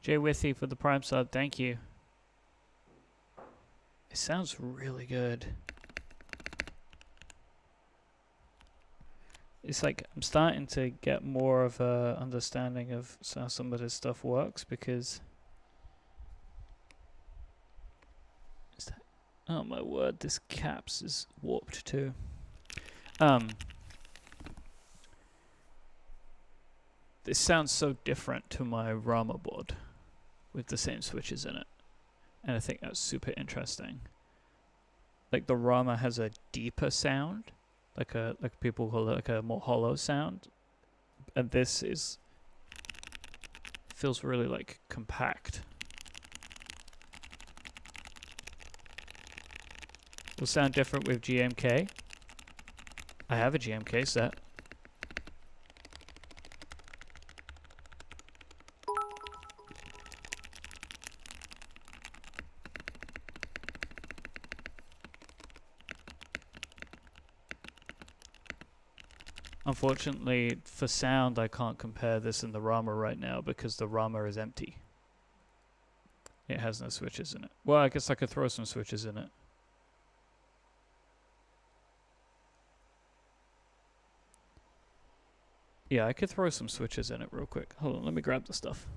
Jay Withy for the Prime sub, thank you. It sounds really good. It's like I'm starting to get more of a understanding of how some of this stuff works because oh my word, this caps is warped too. This sounds so different to my Rama board. with the same switches in it. And I think that's super interesting. Like the Rama has a deeper sound, like people call it like a more hollow sound, and this feels really like compact. Will sound different with GMK. I have a GMK set. Unfortunately, for sound, I can't compare this and the Rama right now because the Rama is empty. It has no switches in it. Well, I guess I could throw some switches in it. Yeah, I could throw some switches in it real quick. Hold on, let me grab the stuff.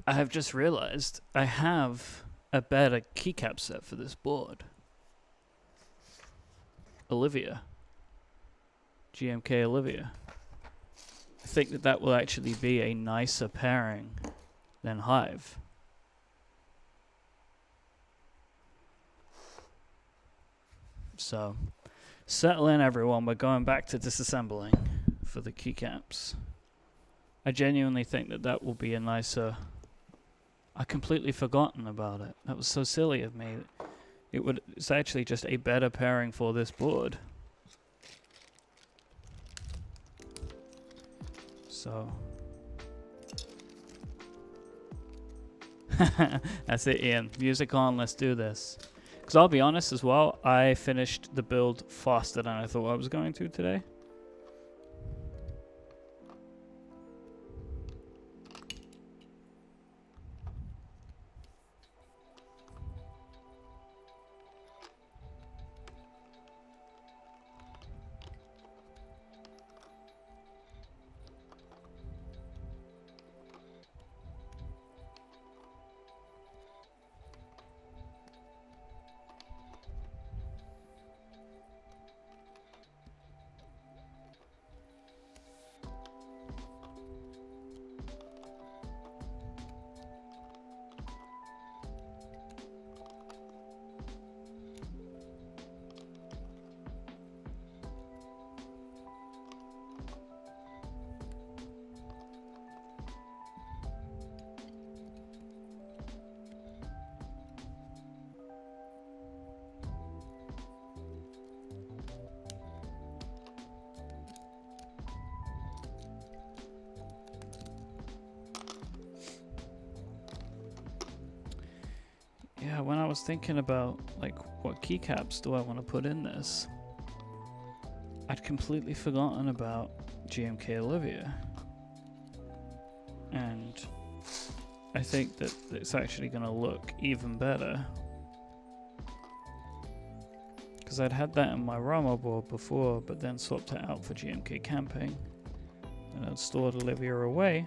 I have just realized I have a better keycap set for this board. Olivia. GMK Olivia. I think that will actually be a nicer pairing than Hive. So, settle in everyone, we're going back to disassembling for the keycaps. I genuinely think that will be a nicer... I completely forgotten about it. That was so silly of me. It's actually just a better pairing for this board. So... That's it, Ian. Music on, let's do this. Because I'll be honest as well, I finished the build faster than I thought I was going to today. Yeah, when I was thinking about like what keycaps do I want to put in this, I'd completely forgotten about GMK Olivia. And I think that it's actually going to look even better. Because I'd had that in my Rama board before, but then swapped it out for GMK Camping. And I'd stored Olivia away.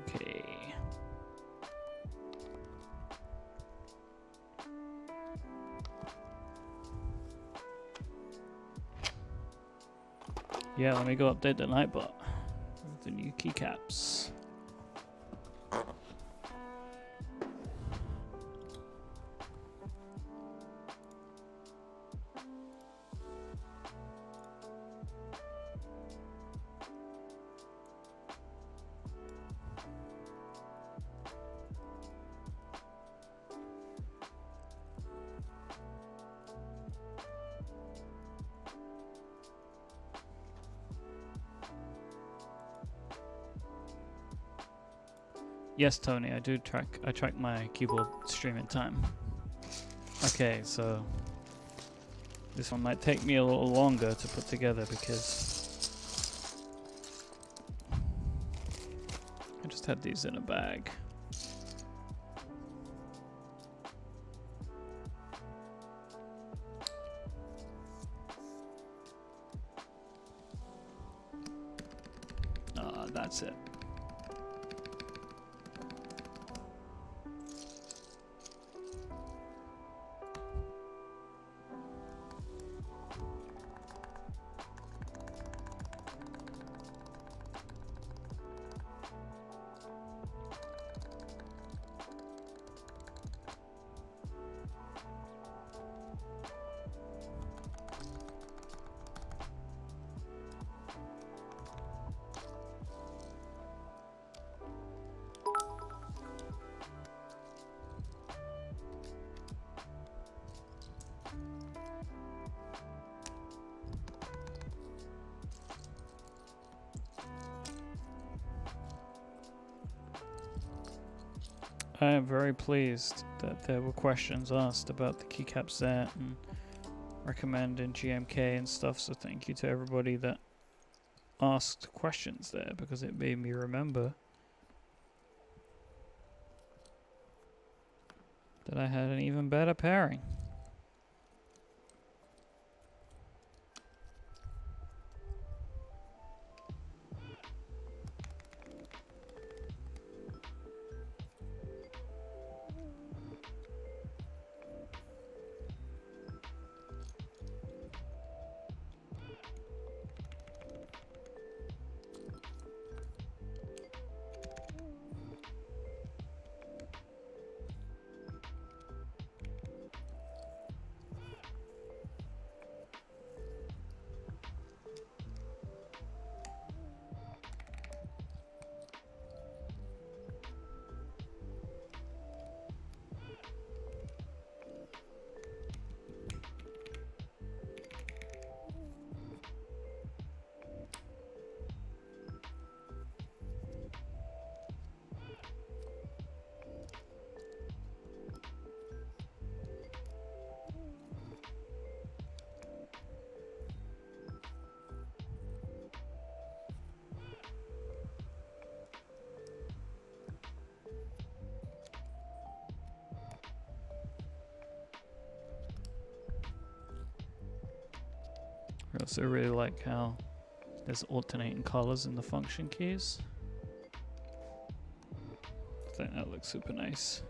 Okay. Yeah, let me go update the Nightbot with the new keycaps. Yes, Tony, I do track. I track my keyboard streaming time. Okay, so this one might take me a little longer to put together because I just had these in a bag. That's it. I am very pleased that there were questions asked about the keycap set and recommending GMK and stuff, so thank you to everybody that asked questions there because it made me remember that I had an even better pairing. I also really like how there's alternating colors in the function keys. I think that looks super nice.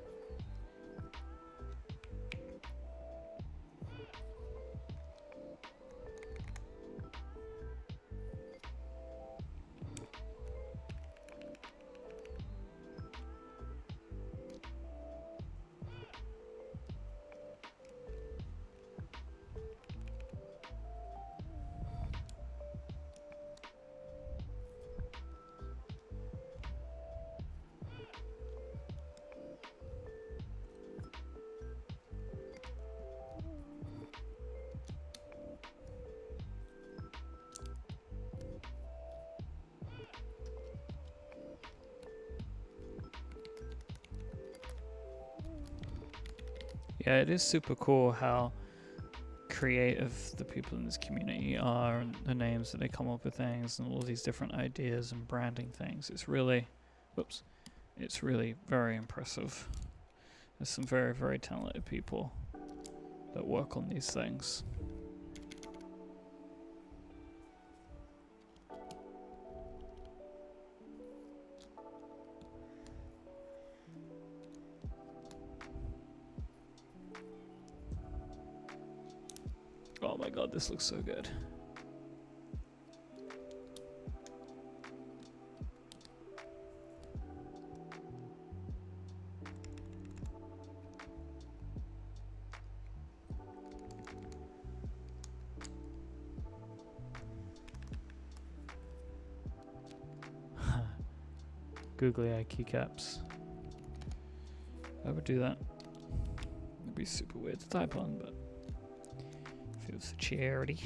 Yeah, it is super cool how creative the people in this community are and the names that they come up with things and all these different ideas and branding things. It's really, it's really very impressive. There's some very, very talented people that work on these things. my god, this looks so good. Googly eye keycaps. I would do that. It'd be super weird to type on, but if it was for charity.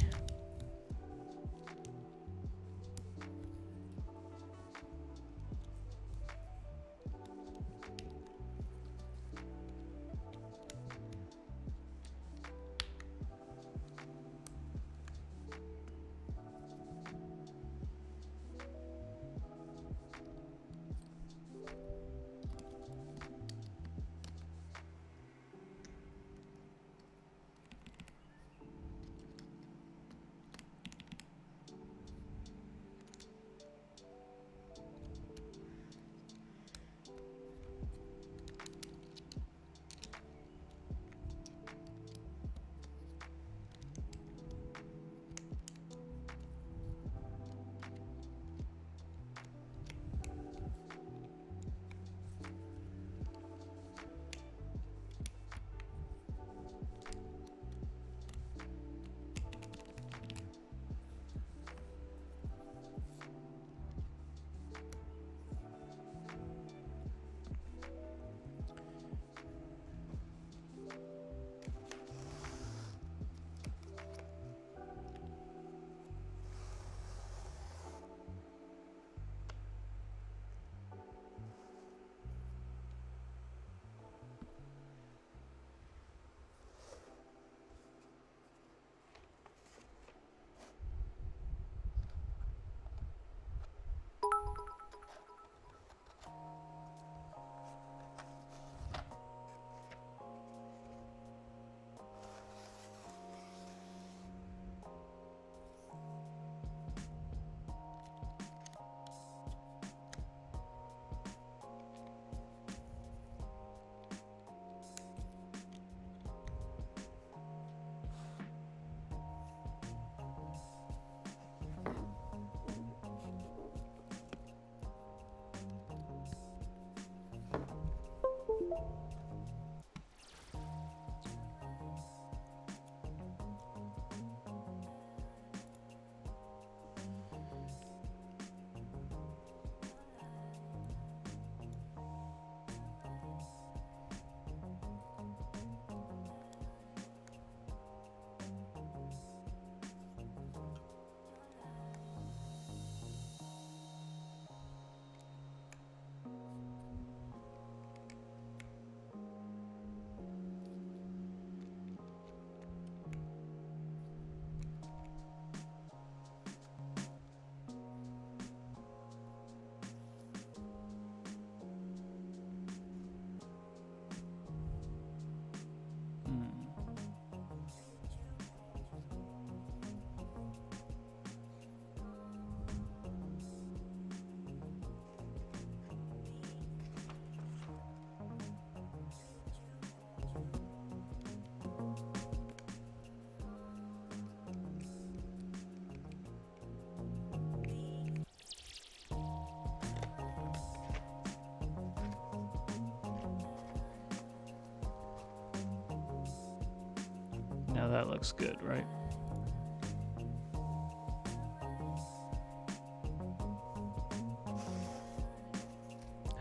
Now that looks good, right?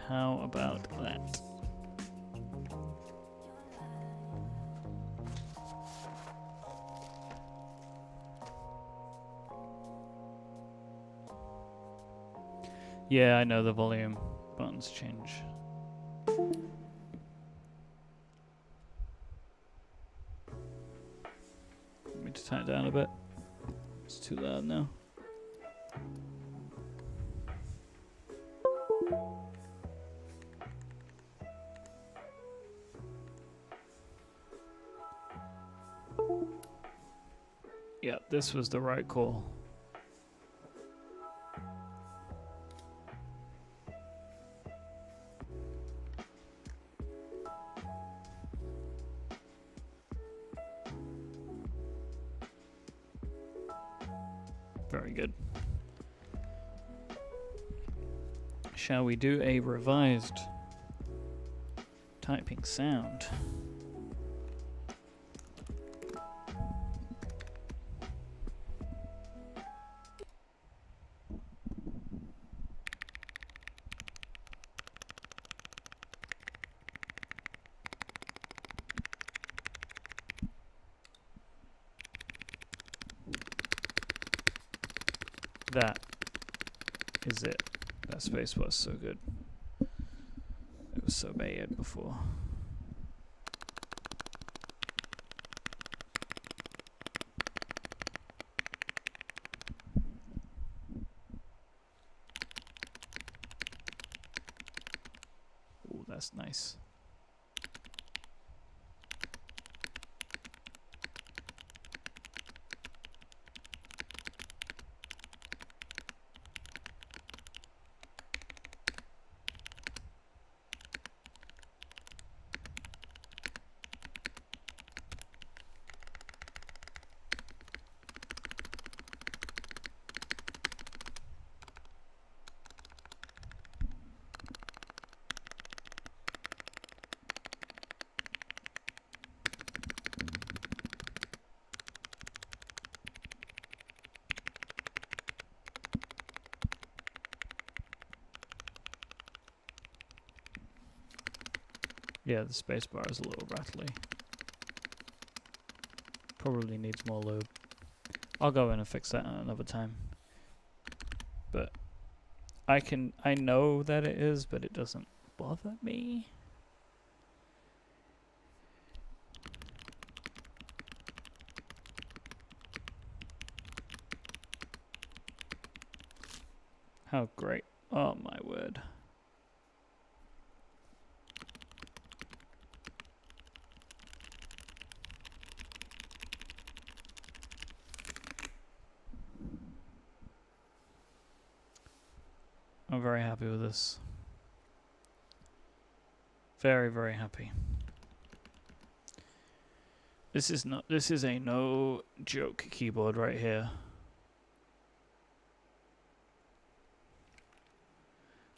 How about that? Yeah, I know the volume buttons change. Let me just turn it down a bit. It's too loud now. Yeah, this was the right call. Very good. Shall we do a revised typing sound? That is it. That space was so good. It was so bad before. Oh, that's nice. Yeah, the spacebar is a little rattly. Probably needs more lube. I'll go in and fix that another time. But I know that it is, but it doesn't bother me. How great. Oh my word. I'm very happy with this. Very, very happy. This is a no joke keyboard right here.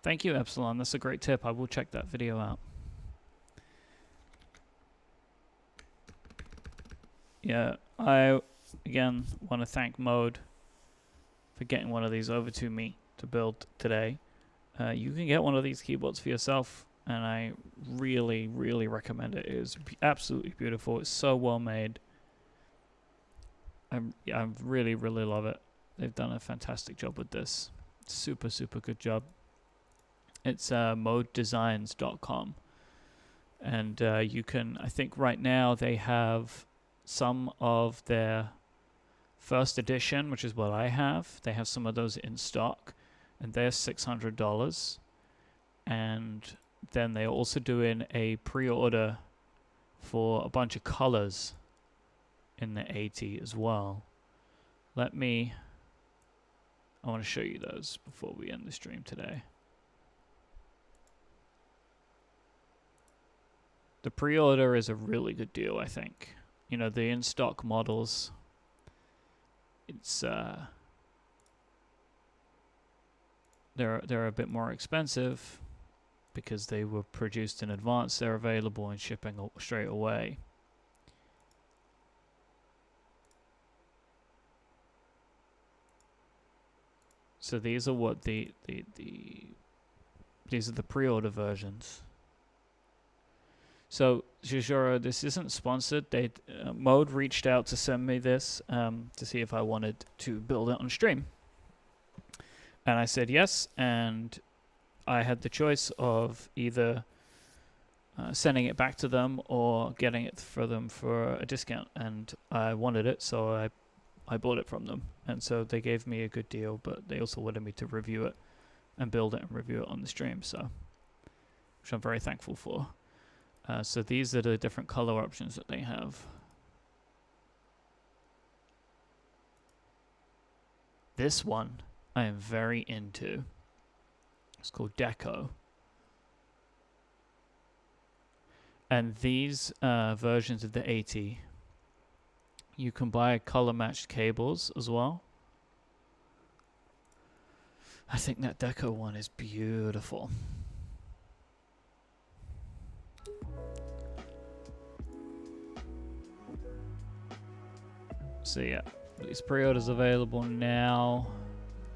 Thank you, Epsilon. That's a great tip. I will check that video out. Yeah, I again want to thank Mode for getting one of these over to me to build today. You can get one of these keyboards for yourself, and I really, really recommend it. It is absolutely beautiful. It's so well made. I really, really love it. They've done a fantastic job with this. Super, super good job. It's modedesigns.com, and you can. I think right now they have some of their first edition, which is what I have. They have some of those in stock, and they're $600. And then they're also doing a pre-order for a bunch of colors in the 80 as well. I want to show you those before we end the stream today. The pre-order is a really good deal, I think. You know, the in-stock models, it's they're a bit more expensive because they were produced in advance. They're available and shipping straight away. So these are what these are the pre-order versions. So Jujura, this isn't sponsored. They Mode reached out to send me this to see if I wanted to build it on stream, and I said yes. And I had the choice of either sending it back to them or getting it for them for a discount, and I wanted it, so I bought it from them. And so they gave me a good deal, but they also wanted me to review it and build it and review it on the stream, so which I'm very thankful for. So these are the different color options that they have. This one I am very into. It's called Deco. And these versions of the 80, you can buy color matched cables as well. I think that deco one is beautiful. So yeah, these pre-orders available now.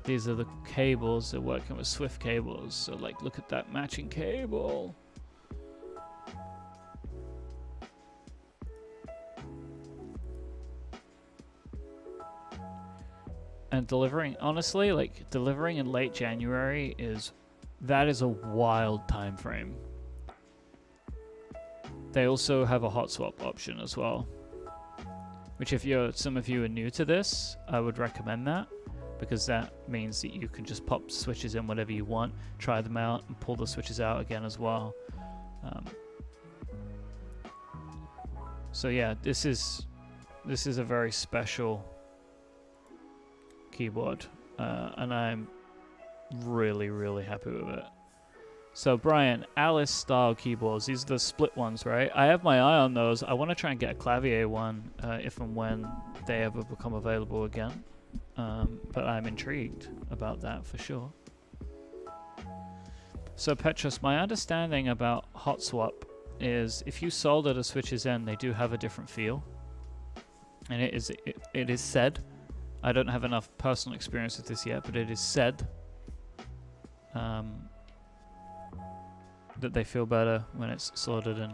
These are the cables. They're working with Swift cables. So like, look at that matching cable. And delivering, honestly, like delivering in late January is a wild time frame. They also have a hot swap option as well, which if some of you are new to this, I would recommend that, because that means that you can just pop switches in whatever you want, try them out, and pull the switches out again as well. So yeah, this is a very special keyboard, and I'm really, really happy with it. So Brian, Alice style keyboards, these are the split ones, right? I have my eye on those. I want to try and get a Clavier one if and when they ever become available again, but I'm intrigued about that for sure. So Petrus, my understanding about hot swap is if you solder the switches in, they do have a different feel, and it is said, I don't have enough personal experience with this yet, but it is said that they feel better when it's soldered in.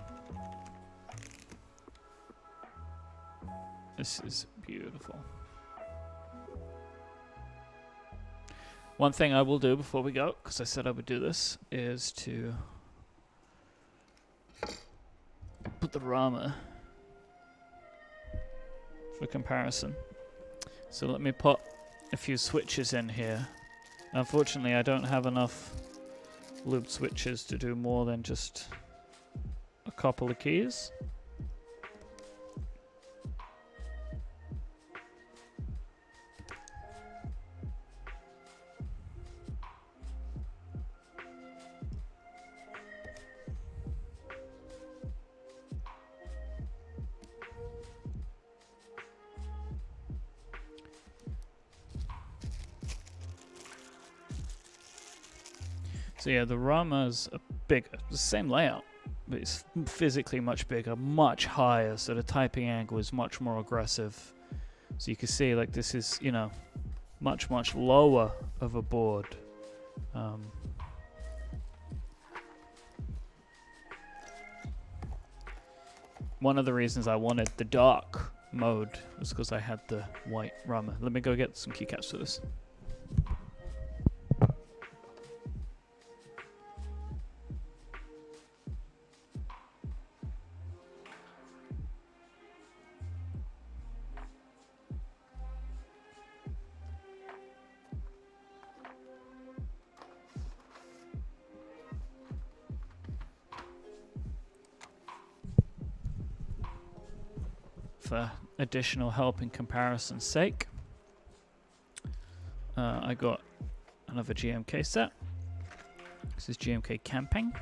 This is beautiful. One thing I will do before we go, because I said I would do this, is to put the Rama for comparison. So let me put a few switches in here. Unfortunately, I don't have enough loop switches to do more than just a couple of keys. So yeah, the Rama's are bigger. The same layout, but it's physically much bigger, much higher, so the typing angle is much more aggressive. So you can see, like, this is, you know, much, much lower of a board. One of the reasons I wanted the dark mode was because I had the white Rama. Let me go get some keycaps for this. For additional help in comparison's sake, I got another GMK set. This is GMK Camping.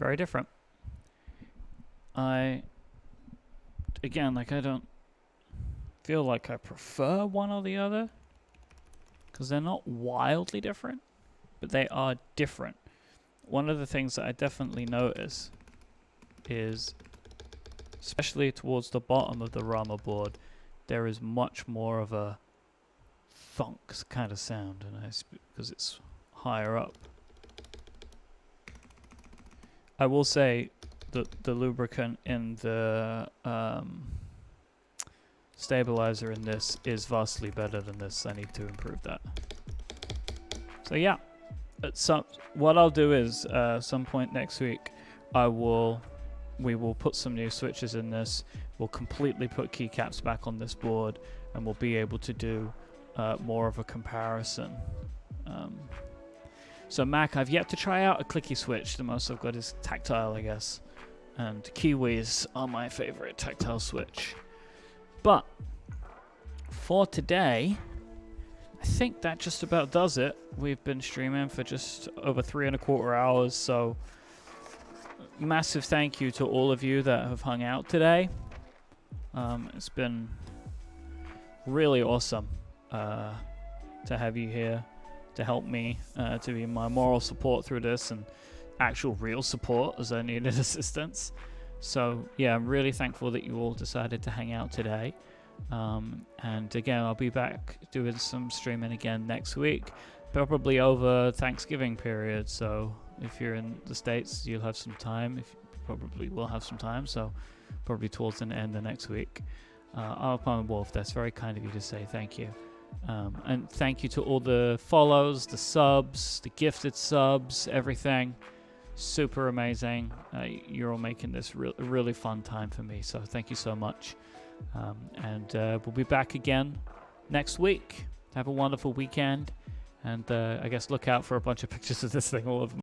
Very different. Again, like, I don't feel like I prefer one or the other, because they're not wildly different, but they are different. One of the things that I definitely notice is, especially towards the bottom of the Rama board, there is much more of a thunk kind of sound, and because it's higher up. I will say that the lubricant in the stabilizer in this is vastly better than this. I need to improve that. So yeah, what I'll do is some point next week we will put some new switches in this. We'll completely put keycaps back on this board, and we'll be able to do more of a comparison. So Mac, I've yet to try out a clicky switch. The most I've got is tactile, I guess. And Kiwis are my favorite tactile switch. But for today, I think that just about does it. We've been streaming for just over 3¼ hours, so massive thank you to all of you that have hung out today. It's been really awesome to have you here to help me, to be my moral support through this, and actual real support as I needed assistance. So yeah, I'm really thankful that you all decided to hang out today. And again, I'll be back doing some streaming again next week, probably over Thanksgiving period. So if you're in the States, you'll have some time. If you probably will have some time, so probably towards the end of next week. Alpine Wolf, that's very kind of you to say. Thank you. And thank you to all the follows, the subs, the gifted subs, everything. Super amazing. You're all making this a really fun time for me, so thank you so much. And we'll be back again next week. Have a wonderful weekend, and I guess look out for a bunch of pictures of this thing all over